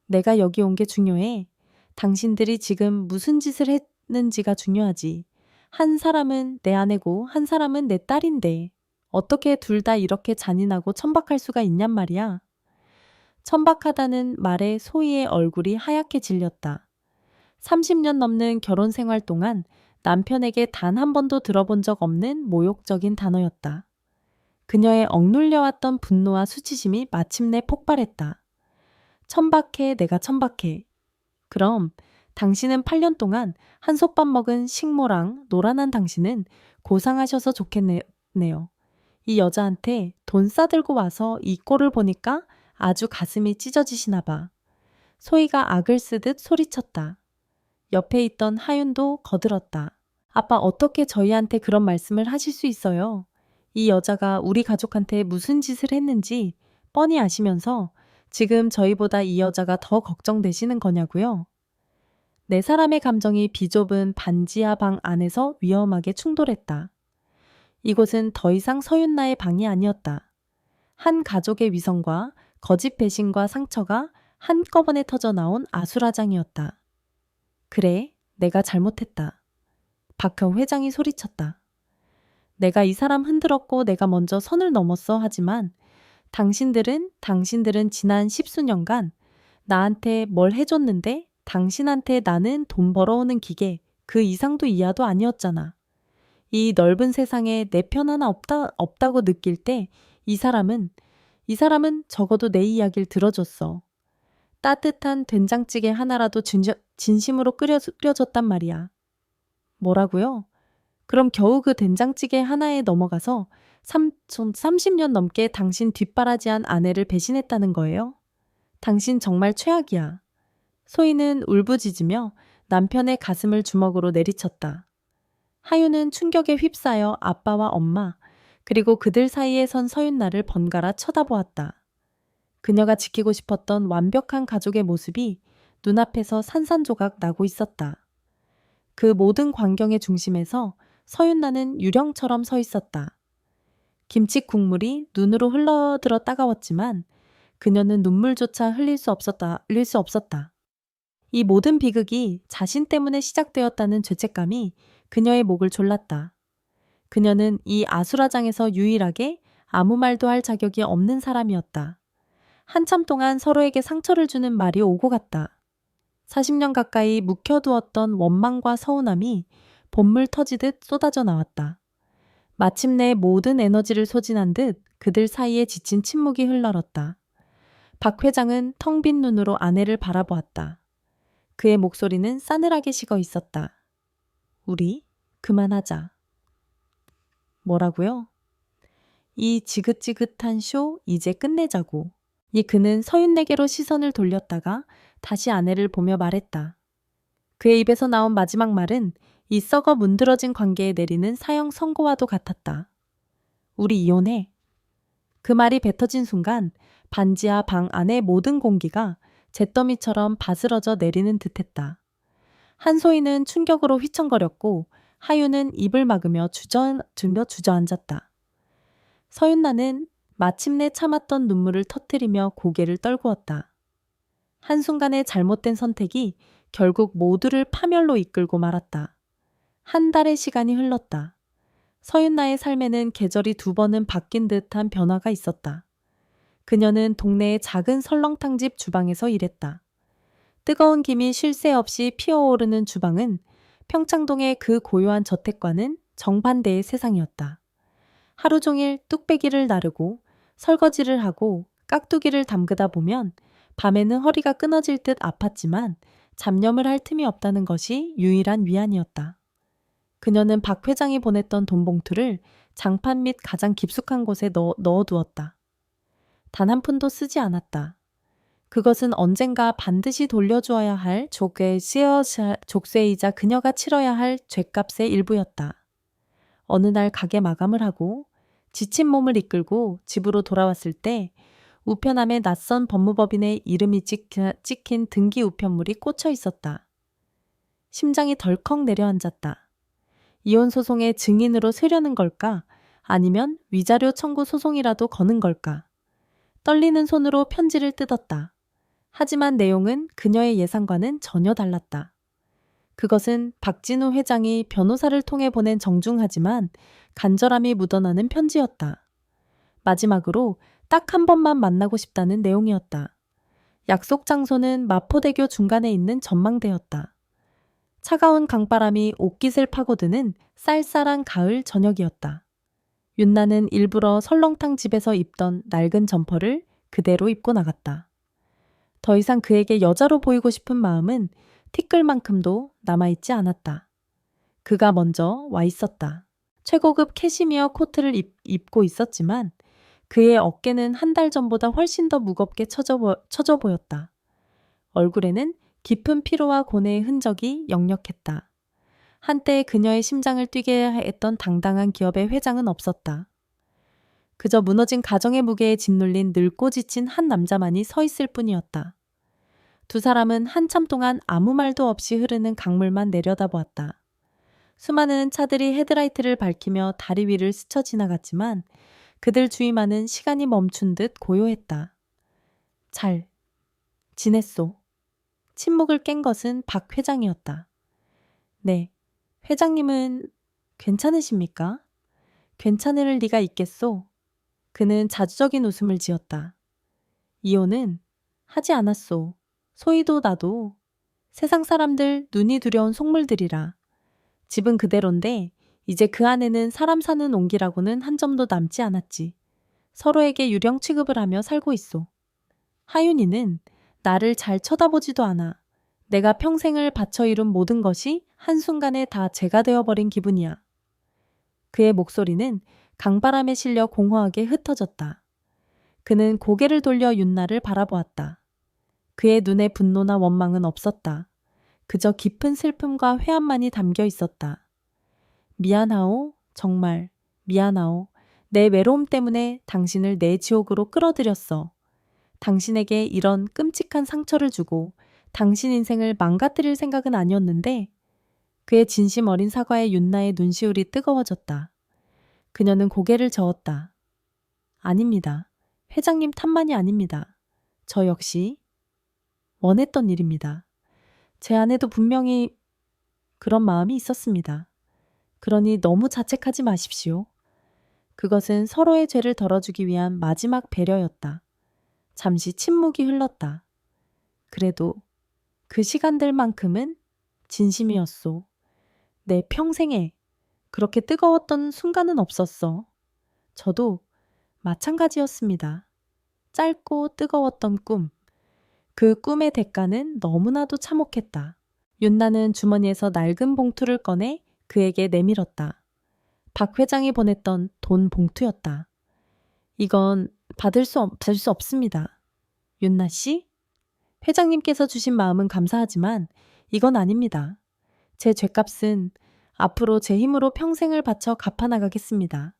S1: 내가 여기 온 게 중요해. 당신들이 지금 무슨 짓을 했는지가 중요하지. 한 사람은 내 아내고 한 사람은 내 딸인데 어떻게 둘 다 이렇게 잔인하고 천박할 수가 있냔 말이야. 천박하다는 말에 소희의 얼굴이 하얗게 질렸다. 30년 넘는 결혼 생활 동안 남편에게 단 한 번도 들어본 적 없는 모욕적인 단어였다. 그녀의 억눌려왔던 분노와 수치심이 마침내 폭발했다. 천박해, 내가 천박해. 그럼 당신은 8년 동안 한솥밥 먹은 식모랑 노란한 당신은 고상하셔서 좋겠네요. 이 여자한테 돈 싸들고 와서 이 꼴을 보니까 아주 가슴이 찢어지시나 봐. 소희가 악을 쓰듯 소리쳤다. 옆에 있던 하윤도 거들었다. 아빠 어떻게 저희한테 그런 말씀을 하실 수 있어요? 이 여자가 우리 가족한테 무슨 짓을 했는지 뻔히 아시면서 지금 저희보다 이 여자가 더 걱정되시는 거냐고요? 네 사람의 감정이 비좁은 반지하 방 안에서 위험하게 충돌했다. 이곳은 더 이상 서윤나의 방이 아니었다. 한 가족의 위선과 거짓 배신과 상처가 한꺼번에 터져 나온 아수라장이었다. 그래, 내가 잘못했다. 박형 회장이 소리쳤다. 내가 이 사람 흔들었고 내가 먼저 선을 넘었어 하지만 당신들은 지난 10수년간 나한테 뭘 해줬는데 당신한테 나는 돈 벌어오는 기계 그 이상도 이하도 아니었잖아. 이 넓은 세상에 내 편 하나 없다고 느낄 때 이 사람은 적어도 내 이야기를 들어줬어. 따뜻한 된장찌개 하나라도 진심으로 끓여줬단 말이야. 뭐라고요? 그럼 겨우 그 된장찌개 하나에 넘어가서 30년 넘게 당신 뒷바라지한 아내를 배신했다는 거예요? 당신 정말 최악이야. 소희는 울부짖으며 남편의 가슴을 주먹으로 내리쳤다. 하윤은 충격에 휩싸여 아빠와 엄마, 그리고 그들 사이에 선 서윤나를 번갈아 쳐다보았다. 그녀가 지키고 싶었던 완벽한 가족의 모습이 눈앞에서 산산조각 나고 있었다. 그 모든 광경의 중심에서 서윤나는 유령처럼 서 있었다. 김치 국물이 눈으로 흘러들어 따가웠지만 그녀는 눈물조차 흘릴 수 없었다. 이 모든 비극이 자신 때문에 시작되었다는 죄책감이 그녀의 목을 졸랐다. 그녀는 이 아수라장에서 유일하게 아무 말도 할 자격이 없는 사람이었다. 한참 동안 서로에게 상처를 주는 말이 오고 갔다. 40년 가까이 묵혀두었던 원망과 서운함이 봇물 터지듯 쏟아져 나왔다. 마침내 모든 에너지를 소진한 듯 그들 사이에 지친 침묵이 흘러렀다. 박 회장은 텅 빈 눈으로 아내를 바라보았다. 그의 목소리는 싸늘하게 식어 있었다. 우리 그만하자. 뭐라고요? 이 지긋지긋한 쇼 이제 끝내자고. 그는 서윤에게로 시선을 돌렸다가 다시 아내를 보며 말했다. 그의 입에서 나온 마지막 말은 이 썩어 문드러진 관계에 내리는 사형 선고와도 같았다. 우리 이혼해. 그 말이 뱉어진 순간 반지하 방 안의 모든 공기가 잿더미처럼 바스러져 내리는 듯했다. 한소희는 충격으로 휘청거렸고 하윤은 입을 막으며 주저앉았다. 서윤나는 마침내 참았던 눈물을 터뜨리며 고개를 떨구었다. 한순간의 잘못된 선택이 결국 모두를 파멸로 이끌고 말았다. 한 달의 시간이 흘렀다. 서윤나의 삶에는 계절이 2번은 바뀐 듯한 변화가 있었다. 그녀는 동네의 작은 설렁탕집 주방에서 일했다. 뜨거운 김이 쉴 새 없이 피어오르는 주방은 평창동의 그 고요한 저택과는 정반대의 세상이었다. 하루 종일 뚝배기를 나르고 설거지를 하고 깍두기를 담그다 보면 밤에는 허리가 끊어질 듯 아팠지만 잡념을 할 틈이 없다는 것이 유일한 위안이었다. 그녀는 박 회장이 보냈던 돈 봉투를 장판 및 가장 깊숙한 곳에 넣어두었다. 단 한 푼도 쓰지 않았다. 그것은 언젠가 반드시 돌려주어야 할 족쇄이자 그녀가 치러야 할 죄값의 일부였다. 어느 날 가게 마감을 하고 지친 몸을 이끌고 집으로 돌아왔을 때 우편함에 낯선 법무법인의 이름이 찍힌 등기 우편물이 꽂혀 있었다. 심장이 덜컥 내려앉았다. 이혼 소송의 증인으로 세려는 걸까? 아니면 위자료 청구 소송이라도 거는 걸까? 떨리는 손으로 편지를 뜯었다. 하지만 내용은 그녀의 예상과는 전혀 달랐다. 그것은 박진우 회장이 변호사를 통해 보낸 정중하지만 간절함이 묻어나는 편지였다. 마지막으로 딱 한 번만 만나고 싶다는 내용이었다. 약속 장소는 마포대교 중간에 있는 전망대였다. 차가운 강바람이 옷깃을 파고드는 쌀쌀한 가을 저녁이었다. 윤나는 일부러 설렁탕 집에서 입던 낡은 점퍼를 그대로 입고 나갔다. 더 이상 그에게 여자로 보이고 싶은 마음은 티끌만큼도 남아있지 않았다. 그가 먼저 와 있었다. 최고급 캐시미어 코트를 입고 있었지만 그의 어깨는 한 달 전보다 훨씬 더 무겁게 처져 보였다. 얼굴에는 깊은 피로와 고뇌의 흔적이 역력했다. 한때 그녀의 심장을 뛰게 했던 당당한 기업의 회장은 없었다. 그저 무너진 가정의 무게에 짓눌린 늙고 지친 한 남자만이 서 있을 뿐이었다. 두 사람은 한참 동안 아무 말도 없이 흐르는 강물만 내려다보았다. 수많은 차들이 헤드라이트를 밝히며 다리 위를 스쳐 지나갔지만 그들 주위만은 시간이 멈춘 듯 고요했다. 잘 지냈소. 침묵을 깬 것은 박 회장이었다. 네, 회장님은 괜찮으십니까? 괜찮을 리가 있겠소. 그는 자주적인 웃음을 지었다. 이혼은 하지 않았소. 소희도 나도. 세상 사람들 눈이 두려운 속물들이라. 집은 그대로인데 이제 그 안에는 사람 사는 온기라고는 한 점도 남지 않았지. 서로에게 유령 취급을 하며 살고 있소. 하윤이는 나를 잘 쳐다보지도 않아. 내가 평생을 바쳐 이룬 모든 것이 한순간에 다 제가 되어버린 기분이야. 그의 목소리는 강바람에 실려 공허하게 흩어졌다. 그는 고개를 돌려 윤나를 바라보았다. 그의 눈에 분노나 원망은 없었다. 그저 깊은 슬픔과 회한만이 담겨 있었다. 미안하오. 정말 미안하오. 내 외로움 때문에 당신을 내 지옥으로 끌어들였어. 당신에게 이런 끔찍한 상처를 주고 당신 인생을 망가뜨릴 생각은 아니었는데 그의 진심 어린 사과에 윤나의 눈시울이 뜨거워졌다. 그녀는 고개를 저었다. 아닙니다. 회장님 탓만이 아닙니다. 저 역시 원했던 일입니다. 제 안에도 분명히 그런 마음이 있었습니다. 그러니 너무 자책하지 마십시오. 그것은 서로의 죄를 덜어주기 위한 마지막 배려였다. 잠시 침묵이 흘렀다. 그래도 그 시간들만큼은 진심이었소. 내 평생에 그렇게 뜨거웠던 순간은 없었어. 저도 마찬가지였습니다. 짧고 뜨거웠던 꿈. 그 꿈의 대가는 너무나도 참혹했다. 윤나는 주머니에서 낡은 봉투를 꺼내 그에게 내밀었다. 박 회장이 보냈던 돈 봉투였다. 이건 받을 수 없습니다. 윤나 씨? 회장님께서 주신 마음은 감사하지만 이건 아닙니다. 제 죗값은 앞으로 제 힘으로 평생을 바쳐 갚아나가겠습니다.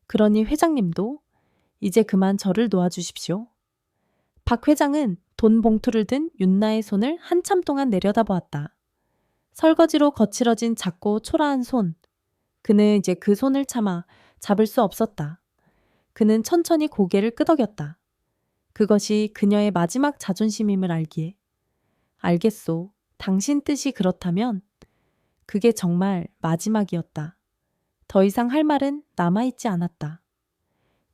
S1: 그러니 회장님도 이제 그만 저를 놓아주십시오. 박 회장은 돈 봉투를 든 윤나의 손을 한참 동안 내려다보았다. 설거지로 거칠어진 작고 초라한 손. 그는 이제 그 손을 참아 잡을 수 없었다. 그는 천천히 고개를 끄덕였다. 그것이 그녀의 마지막 자존심임을 알기에. 알겠소. 당신 뜻이 그렇다면 그게 정말 마지막이었다. 더 이상 할 말은 남아있지 않았다.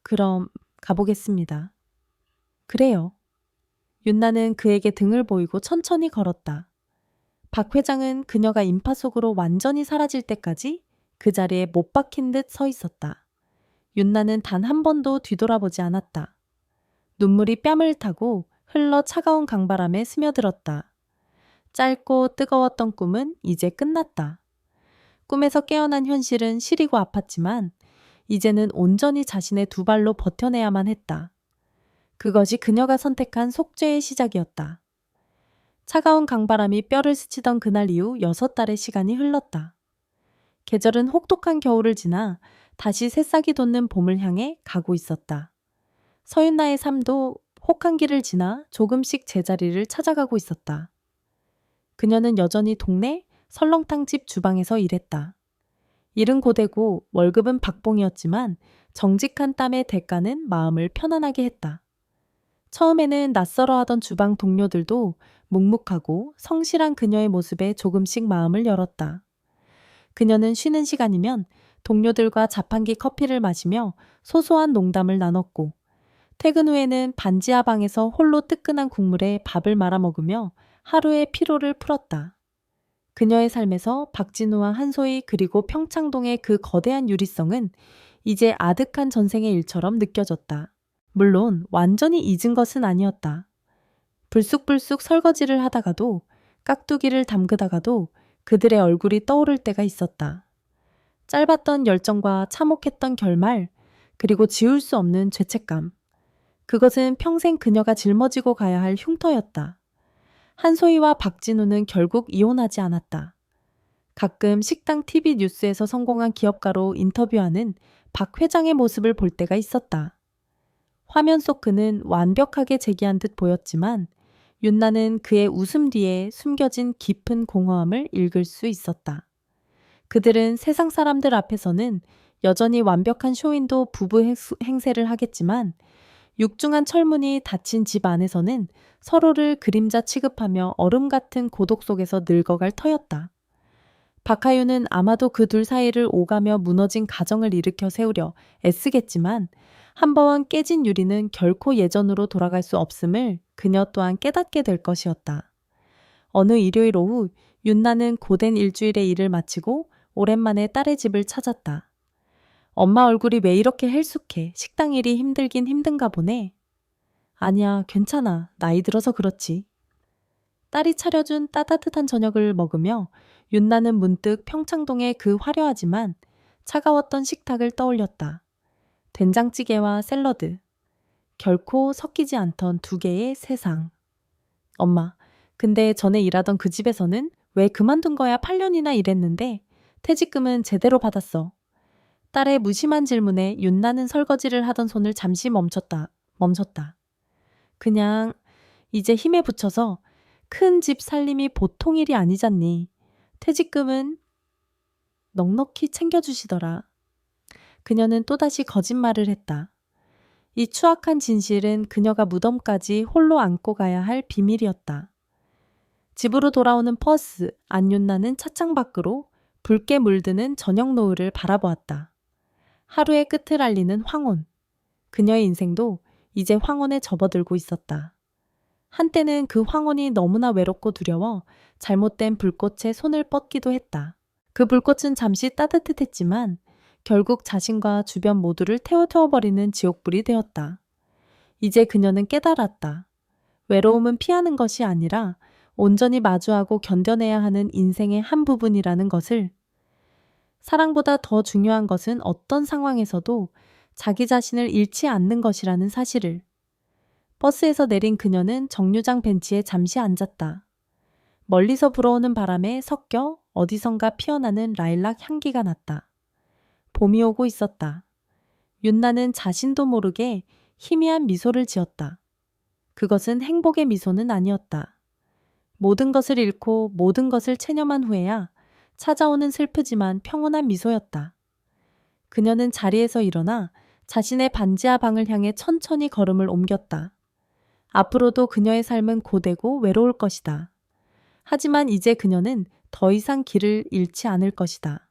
S1: 그럼 가보겠습니다. 그래요. 윤나는 그에게 등을 보이고 천천히 걸었다. 박 회장은 그녀가 인파 속으로 완전히 사라질 때까지 그 자리에 못 박힌 듯 서 있었다. 윤나는 단 한 번도 뒤돌아보지 않았다. 눈물이 뺨을 타고 흘러 차가운 강바람에 스며들었다. 짧고 뜨거웠던 꿈은 이제 끝났다. 꿈에서 깨어난 현실은 시리고 아팠지만 이제는 온전히 자신의 두 발로 버텨내야만 했다. 그것이 그녀가 선택한 속죄의 시작이었다. 차가운 강바람이 뼈를 스치던 그날 이후 6달의 시간이 흘렀다. 계절은 혹독한 겨울을 지나 다시 새싹이 돋는 봄을 향해 가고 있었다. 서윤나의 삶도 혹한 길을 지나 조금씩 제자리를 찾아가고 있었다. 그녀는 여전히 동네 설렁탕집 주방에서 일했다. 일은 고되고 월급은 박봉이었지만 정직한 땀의 대가는 마음을 편안하게 했다. 처음에는 낯설어하던 주방 동료들도 묵묵하고 성실한 그녀의 모습에 조금씩 마음을 열었다. 그녀는 쉬는 시간이면 동료들과 자판기 커피를 마시며 소소한 농담을 나눴고 퇴근 후에는 반지하 방에서 홀로 뜨끈한 국물에 밥을 말아 먹으며 하루의 피로를 풀었다. 그녀의 삶에서 박진우와 한소희 그리고 평창동의 그 거대한 유리성은 이제 아득한 전생의 일처럼 느껴졌다. 물론 완전히 잊은 것은 아니었다. 불쑥불쑥 설거지를 하다가도 깍두기를 담그다가도 그들의 얼굴이 떠오를 때가 있었다. 짧았던 열정과 참혹했던 결말, 그리고 지울 수 없는 죄책감. 그것은 평생 그녀가 짊어지고 가야 할 흉터였다. 한소희와 박진우는 결국 이혼하지 않았다. 가끔 식당 TV 뉴스에서 성공한 기업가로 인터뷰하는 박 회장의 모습을 볼 때가 있었다. 화면 속 그는 완벽하게 재기한 듯 보였지만 윤나는 그의 웃음 뒤에 숨겨진 깊은 공허함을 읽을 수 있었다. 그들은 세상 사람들 앞에서는 여전히 완벽한 쇼윈도 부부 행세를 하겠지만 육중한 철문이 닫힌 집 안에서는 서로를 그림자 취급하며 얼음 같은 고독 속에서 늙어갈 터였다. 박하윤은 아마도 그 둘 사이를 오가며 무너진 가정을 일으켜 세우려 애쓰겠지만 한번 깨진 유리는 결코 예전으로 돌아갈 수 없음을 그녀 또한 깨닫게 될 것이었다. 어느 일요일 오후 윤나는 고된 일주일의 일을 마치고 오랜만에 딸의 집을 찾았다. 엄마 얼굴이 왜 이렇게 헬쑥해? 식당 일이 힘들긴 힘든가 보네. 아니야, 괜찮아. 나이 들어서 그렇지. 딸이 차려준 따뜻한 저녁을 먹으며 윤나는 문득 평창동의 그 화려하지만 차가웠던 식탁을 떠올렸다. 된장찌개와 샐러드. 결코 섞이지 않던 두 개의 세상. 엄마, 근데 전에 일하던 그 집에서는 왜 그만둔 거야? 8년이나 일했는데 퇴직금은 제대로 받았어. 딸의 무심한 질문에 윤나는 설거지를 하던 손을 잠시 멈췄다. 그냥 이제 힘에 부쳐서 큰 집 살림이 보통 일이 아니잖니. 퇴직금은 넉넉히 챙겨주시더라. 그녀는 또다시 거짓말을 했다. 이 추악한 진실은 그녀가 무덤까지 홀로 안고 가야 할 비밀이었다. 집으로 돌아오는 버스, 안윤나는 차창 밖으로 붉게 물드는 저녁 노을을 바라보았다. 하루의 끝을 알리는 황혼. 그녀의 인생도 이제 황혼에 접어들고 있었다. 한때는 그 황혼이 너무나 외롭고 두려워 잘못된 불꽃에 손을 뻗기도 했다. 그 불꽃은 잠시 따뜻했지만 결국 자신과 주변 모두를 태워버리는 지옥불이 되었다. 이제 그녀는 깨달았다. 외로움은 피하는 것이 아니라 온전히 마주하고 견뎌내야 하는 인생의 한 부분이라는 것을. 사랑보다 더 중요한 것은 어떤 상황에서도 자기 자신을 잃지 않는 것이라는 사실을. 버스에서 내린 그녀는 정류장 벤치에 잠시 앉았다. 멀리서 불어오는 바람에 섞여 어디선가 피어나는 라일락 향기가 났다. 봄이 오고 있었다. 윤나는 자신도 모르게 희미한 미소를 지었다. 그것은 행복의 미소는 아니었다. 모든 것을 잃고 모든 것을 체념한 후에야 찾아오는 슬프지만 평온한 미소였다. 그녀는 자리에서 일어나 자신의 반지하 방을 향해 천천히 걸음을 옮겼다. 앞으로도 그녀의 삶은 고되고 외로울 것이다. 하지만 이제 그녀는 더 이상 길을 잃지 않을 것이다.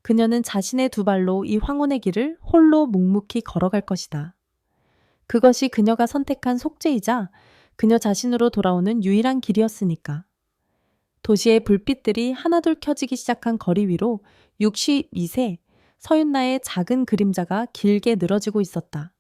S1: 그녀는 자신의 두 발로 이 황혼의 길을 홀로 묵묵히 걸어갈 것이다. 그것이 그녀가 선택한 속죄이자 그녀 자신으로 돌아오는 유일한 길이었으니까. 도시의 불빛들이 하나둘 켜지기 시작한 거리 위로 62세 서윤나의 작은 그림자가 길게 늘어지고 있었다.